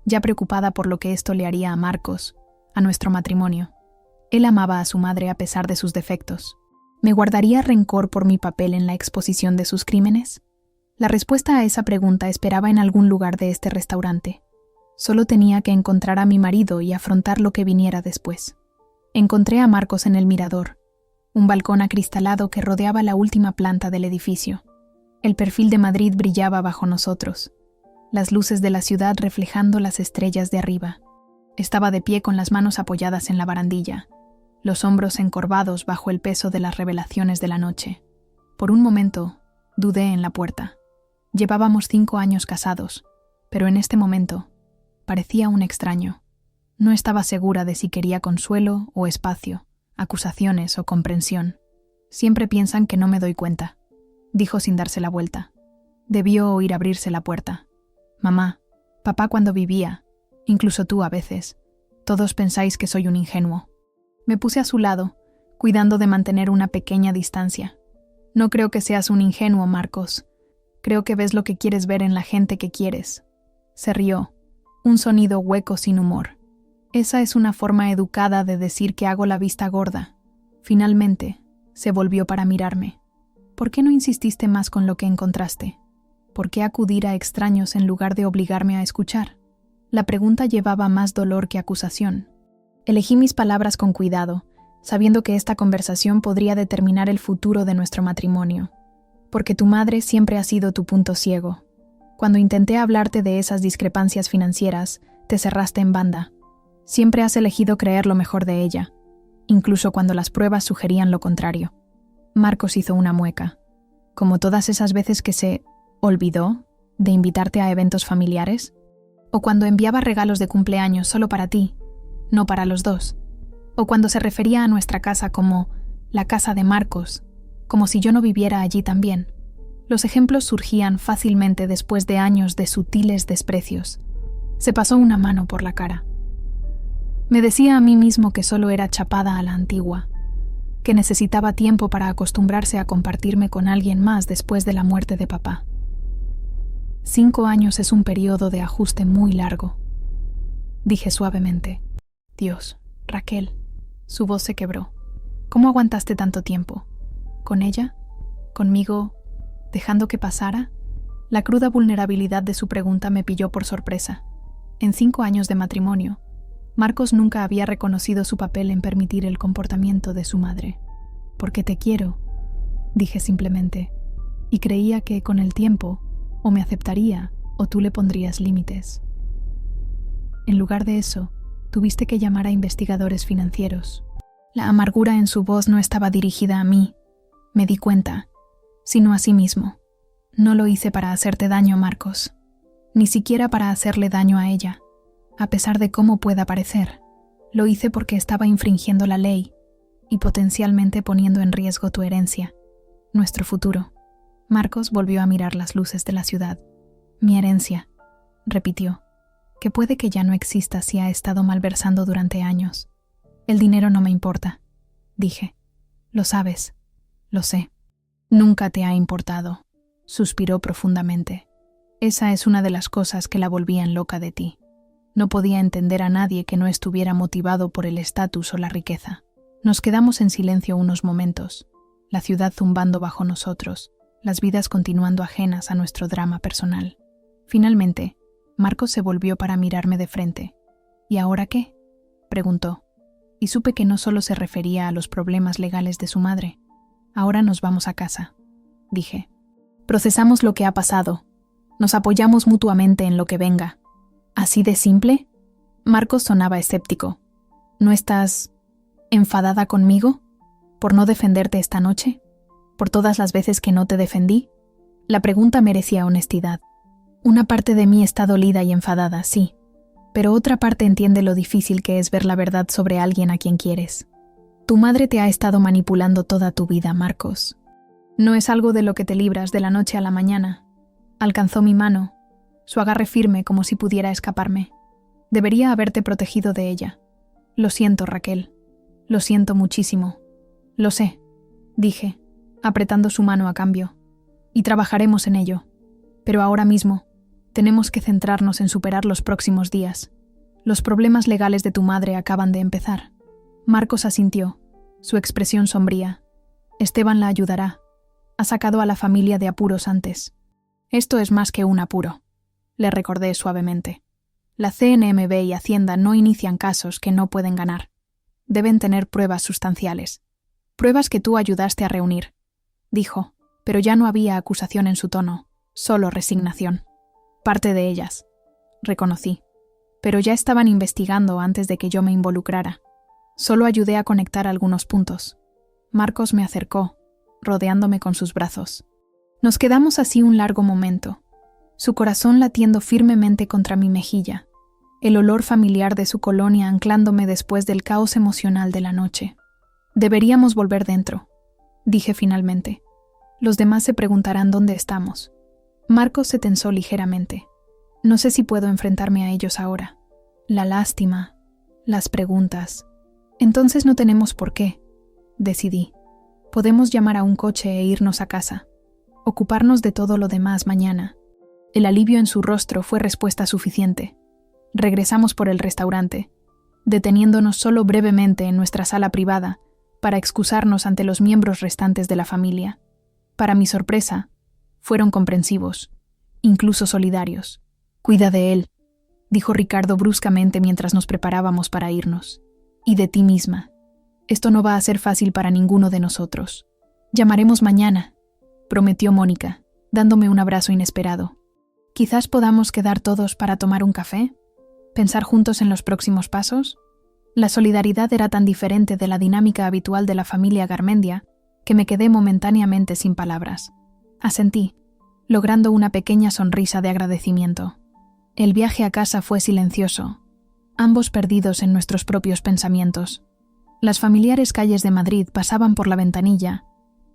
ya preocupada por lo que esto le haría a Marcos, a nuestro matrimonio. Él amaba a su madre a pesar de sus defectos. ¿Me guardaría rencor por mi papel en la exposición de sus crímenes? La respuesta a esa pregunta esperaba en algún lugar de este restaurante. Solo tenía que encontrar a mi marido y afrontar lo que viniera después. Encontré a Marcos en el mirador, un balcón acristalado que rodeaba la última planta del edificio. El perfil de Madrid brillaba bajo nosotros, las luces de la ciudad reflejando las estrellas de arriba. Estaba de pie con las manos apoyadas en la barandilla, los hombros encorvados bajo el peso de las revelaciones de la noche. Por un momento, dudé en la puerta. Llevábamos 5 años casados, pero en este momento parecía un extraño. No estaba segura de si quería consuelo o espacio, acusaciones o comprensión. Siempre piensan que no me doy cuenta, dijo sin darse la vuelta. Debió oír abrirse la puerta. Mamá, papá cuando vivía, incluso tú a veces, todos pensáis que soy un ingenuo. Me puse a su lado, cuidando de mantener una pequeña distancia. No creo que seas un ingenuo, Marcos. Creo que ves lo que quieres ver en la gente que quieres. Se rió, un sonido hueco sin humor. Esa es una forma educada de decir que hago la vista gorda. Finalmente, se volvió para mirarme. ¿Por qué no insististe más con lo que encontraste? ¿Por qué acudir a extraños en lugar de obligarme a escuchar? La pregunta llevaba más dolor que acusación. Elegí mis palabras con cuidado, sabiendo que esta conversación podría determinar el futuro de nuestro matrimonio. Porque tu madre siempre ha sido tu punto ciego. Cuando intenté hablarte de esas discrepancias financieras, te cerraste en banda. Siempre has elegido creer lo mejor de ella, incluso cuando las pruebas sugerían lo contrario. Marcos hizo una mueca, como todas esas veces que se olvidó de invitarte a eventos familiares, o cuando enviaba regalos de cumpleaños solo para ti, no para los dos, o cuando se refería a nuestra casa como la casa de Marcos, como si yo no viviera allí también. Los ejemplos surgían fácilmente después de años de sutiles desprecios. Se pasó una mano por la cara. Me decía a mí mismo que solo era chapada a la antigua, que necesitaba tiempo para acostumbrarse a compartirme con alguien más después de la muerte de papá. 5 años es un periodo de ajuste muy largo. Dije suavemente. Dios, Raquel. Su voz se quebró. ¿Cómo aguantaste tanto tiempo? ¿Con ella? ¿Conmigo? ¿Dejando que pasara? La cruda vulnerabilidad de su pregunta me pilló por sorpresa. En 5 años de matrimonio, Marcos nunca había reconocido su papel en permitir el comportamiento de su madre. Porque te quiero, dije simplemente, y creía que con el tiempo o me aceptaría o tú le pondrías límites. En lugar de eso, tuviste que llamar a investigadores financieros. La amargura en su voz no estaba dirigida a mí, me di cuenta, sino a sí mismo. No lo hice para hacerte daño, Marcos, ni siquiera para hacerle daño a ella, a pesar de cómo pueda parecer. Lo hice porque estaba infringiendo la ley y potencialmente poniendo en riesgo tu herencia, nuestro futuro. Marcos volvió a mirar las luces de la ciudad. Mi herencia, repitió, que puede que ya no exista si ha estado malversando durante años. El dinero no me importa, dije. Lo sabes, lo sé. Nunca te ha importado, suspiró profundamente. Esa es una de las cosas que la volvían loca de ti. No podía entender a nadie que no estuviera motivado por el estatus o la riqueza. Nos quedamos en silencio unos momentos. la ciudad zumbando bajo nosotros, las vidas continuando ajenas a nuestro drama personal. Finalmente, Marcos se volvió para mirarme de frente. ¿Y ahora qué?, preguntó, y supe que no solo se refería a los problemas legales de su madre. Ahora nos vamos a casa, dije. Procesamos lo que ha pasado. Nos apoyamos mutuamente en lo que venga. ¿Así de simple? Marcos sonaba escéptico. ¿No estás enfadada conmigo? ¿Por no defenderte esta noche? ¿Por todas las veces que no te defendí? La pregunta merecía honestidad. Una parte de mí está dolida y enfadada, sí, pero otra parte entiende lo difícil que es ver la verdad sobre alguien a quien quieres. Tu madre te ha estado manipulando toda tu vida, Marcos. No es algo de lo que te libras de la noche a la mañana. Alcanzó mi mano, su agarre firme como si pudiera escaparme. Debería haberte protegido de ella. Lo siento, Raquel. Lo siento muchísimo. Lo sé, dije, apretando su mano a cambio. Y trabajaremos en ello. Pero ahora mismo, tenemos que centrarnos en superar los próximos días. Los problemas legales de tu madre acaban de empezar. Marcos asintió, su expresión sombría. Esteban la ayudará. Ha sacado a la familia de apuros antes. Esto es más que un apuro, le recordé suavemente. La CNMV y Hacienda no inician casos que no pueden ganar. Deben tener pruebas sustanciales. Pruebas que tú ayudaste a reunir, dijo, pero ya no había acusación en su tono, solo resignación. Parte de ellas, reconocí, pero ya estaban investigando antes de que yo me involucrara. Solo ayudé a conectar algunos puntos. Marcos me acercó, rodeándome con sus brazos. Nos quedamos así un largo momento, su corazón latiendo firmemente contra mi mejilla, el olor familiar de su colonia anclándome después del caos emocional de la noche. Deberíamos volver dentro, dije finalmente. Los demás se preguntarán dónde estamos. Marcos se tensó ligeramente. No sé si puedo enfrentarme a ellos ahora. La lástima, las preguntas. Entonces no tenemos por qué, decidí. Podemos llamar a un coche e irnos a casa. Ocuparnos de todo lo demás mañana. El alivio en su rostro fue respuesta suficiente. Regresamos por el restaurante, deteniéndonos solo brevemente en nuestra sala privada para excusarnos ante los miembros restantes de la familia. Para mi sorpresa, fueron comprensivos, incluso solidarios. «Cuida de él», dijo Ricardo bruscamente mientras nos preparábamos para irnos. «Y de ti misma. Esto no va a ser fácil para ninguno de nosotros. Llamaremos mañana», prometió Mónica, dándome un abrazo inesperado. «Quizás podamos quedar todos para tomar un café, pensar juntos en los próximos pasos». La solidaridad era tan diferente de la dinámica habitual de la familia Garmendia que me quedé momentáneamente sin palabras. Asentí, logrando una pequeña sonrisa de agradecimiento. El viaje a casa fue silencioso, ambos perdidos en nuestros propios pensamientos. Las familiares calles de Madrid pasaban por la ventanilla,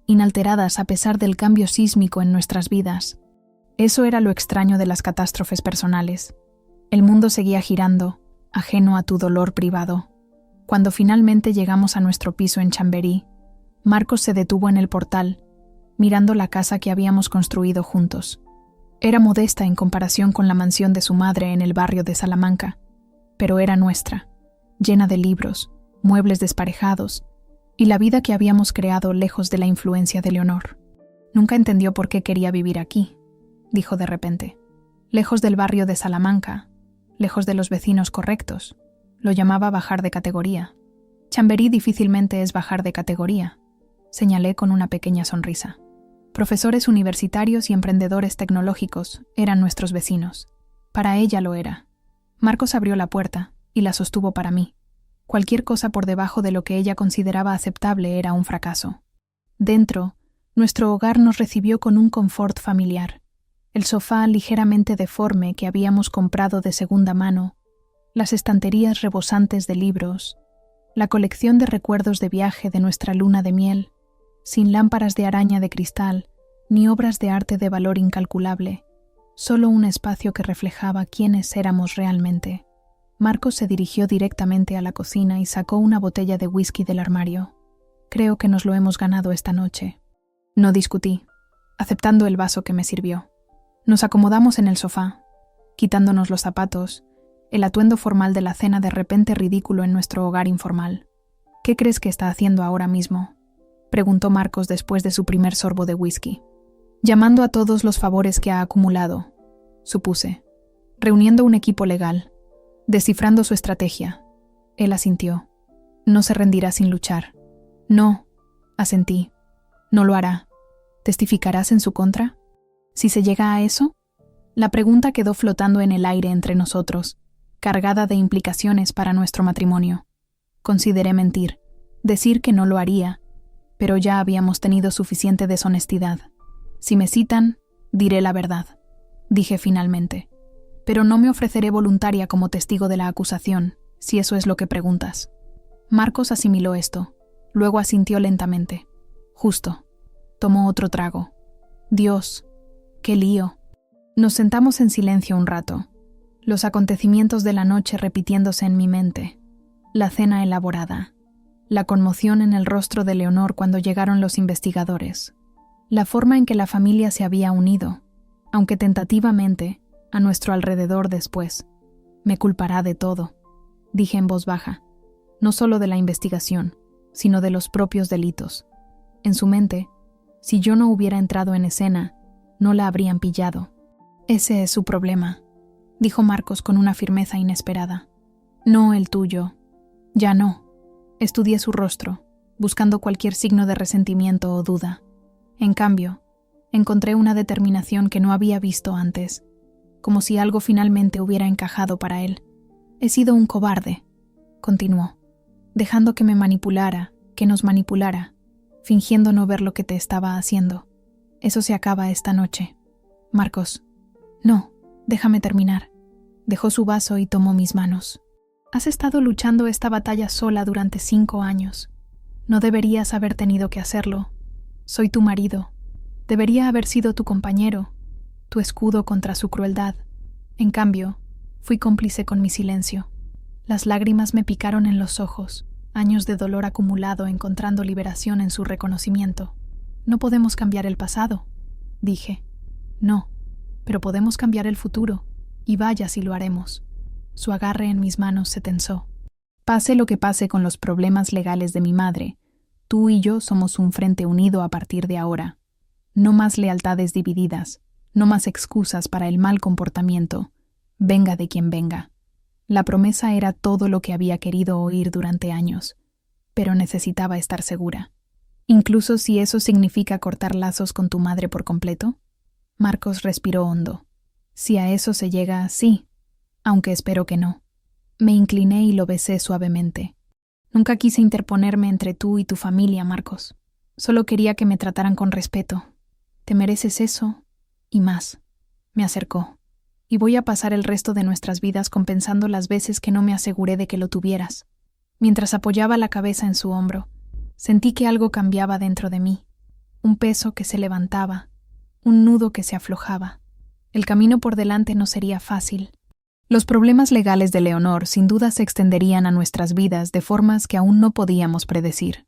inalteradas a pesar del cambio sísmico en nuestras vidas. Eso era lo extraño de las catástrofes personales. El mundo seguía girando, ajeno a tu dolor privado. Cuando finalmente llegamos a nuestro piso en Chamberí, Marcos se detuvo en el portal, mirando la casa que habíamos construido juntos. Era modesta en comparación con la mansión de su madre en el barrio de Salamanca, pero era nuestra, llena de libros, muebles desparejados y la vida que habíamos creado lejos de la influencia de Leonor. Nunca entendió por qué quería vivir aquí, dijo de repente. Lejos del barrio de Salamanca, lejos de los vecinos correctos. Lo llamaba bajar de categoría. Chamberí difícilmente es bajar de categoría, señalé con una pequeña sonrisa. Profesores universitarios y emprendedores tecnológicos eran nuestros vecinos. Para ella lo era. Marcos abrió la puerta y la sostuvo para mí. Cualquier cosa por debajo de lo que ella consideraba aceptable era un fracaso. Dentro, nuestro hogar nos recibió con un confort familiar. El sofá ligeramente deforme que habíamos comprado de segunda mano, las estanterías rebosantes de libros, la colección de recuerdos de viaje de nuestra luna de miel, sin lámparas de araña de cristal, ni obras de arte de valor incalculable, solo un espacio que reflejaba quiénes éramos realmente. Marcos se dirigió directamente a la cocina y sacó una botella de whisky del armario. Creo que nos lo hemos ganado esta noche. No discutí, aceptando el vaso que me sirvió. Nos acomodamos en el sofá, quitándonos los zapatos, el atuendo formal de la cena de repente ridículo en nuestro hogar informal. ¿Qué crees que está haciendo ahora mismo?, preguntó Marcos después de su primer sorbo de whisky. Llamando a todos los favores que ha acumulado, supuse. Reuniendo un equipo legal. Descifrando su estrategia. Él asintió. No se rendirá sin luchar. No, asentí. No lo hará. ¿Testificarás en su contra? ¿Si se llega a eso? La pregunta quedó flotando en el aire entre nosotros, cargada de implicaciones para nuestro matrimonio. Consideré mentir, decir que no lo haría, pero ya habíamos tenido suficiente deshonestidad. Si me citan, diré la verdad, dije finalmente. Pero no me ofreceré voluntaria como testigo de la acusación, si eso es lo que preguntas. Marcos asimiló esto, luego asintió lentamente. Justo. Tomó otro trago. Dios, qué lío. Nos sentamos en silencio un rato, los acontecimientos de la noche repitiéndose en mi mente, la cena elaborada, la conmoción en el rostro de Leonor cuando llegaron los investigadores, la forma en que la familia se había unido, aunque tentativamente, a nuestro alrededor después. Me culpará de todo, dije en voz baja, no solo de la investigación, sino de los propios delitos. En su mente, si yo no hubiera entrado en escena, no la habrían pillado. Ese es su problema, dijo Marcos con una firmeza inesperada. No el tuyo. Ya no. Estudié su rostro, buscando cualquier signo de resentimiento o duda. En cambio, encontré una determinación que no había visto antes, como si algo finalmente hubiera encajado para él. He sido un cobarde, continuó, dejando que me manipulara, que nos manipulara, fingiendo no ver lo que te estaba haciendo. Eso se acaba esta noche. Marcos. No, déjame terminar. Dejó su vaso y tomó mis manos. Has estado luchando esta batalla sola durante 5 años. No deberías haber tenido que hacerlo. Soy tu marido. Debería haber sido tu compañero, tu escudo contra su crueldad. En cambio, fui cómplice con mi silencio. Las lágrimas me picaron en los ojos, años de dolor acumulado encontrando liberación en su reconocimiento. No podemos cambiar el pasado, dije. No. Pero podemos cambiar el futuro, y vaya si lo haremos. Su agarre en mis manos se tensó. Pase lo que pase con los problemas legales de mi madre, tú y yo somos un frente unido a partir de ahora. No más lealtades divididas, no más excusas para el mal comportamiento, venga de quien venga. La promesa era todo lo que había querido oír durante años, pero necesitaba estar segura. Incluso si eso significa cortar lazos con tu madre por completo. Marcos respiró hondo. Si a eso se llega, sí, aunque espero que no. Me incliné y lo besé suavemente. Nunca quise interponerme entre tú y tu familia, Marcos. Solo quería que me trataran con respeto. Te mereces eso y más. Me acercó. Y voy a pasar el resto de nuestras vidas compensando las veces que no me aseguré de que lo tuvieras. Mientras apoyaba la cabeza en su hombro, sentí que algo cambiaba dentro de mí. Un peso que se levantaba. Un nudo que se aflojaba. El camino por delante no sería fácil. Los problemas legales de Leonor sin duda se extenderían a nuestras vidas de formas que aún no podíamos predecir.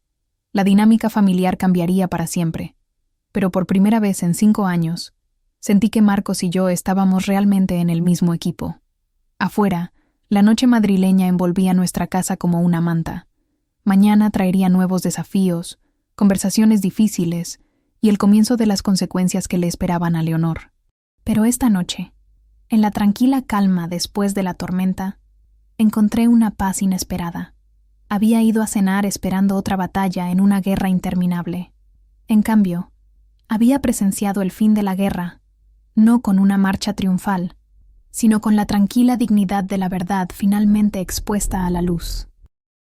La dinámica familiar cambiaría para siempre. Pero por primera vez en 5 años, sentí que Marcos y yo estábamos realmente en el mismo equipo. Afuera, la noche madrileña envolvía nuestra casa como una manta. Mañana traería nuevos desafíos, conversaciones difíciles, y el comienzo de las consecuencias que le esperaban a Leonor. Pero esta noche, en la tranquila calma después de la tormenta, encontré una paz inesperada. Había ido a cenar esperando otra batalla en una guerra interminable. En cambio, había presenciado el fin de la guerra, no con una marcha triunfal, sino con la tranquila dignidad de la verdad finalmente expuesta a la luz.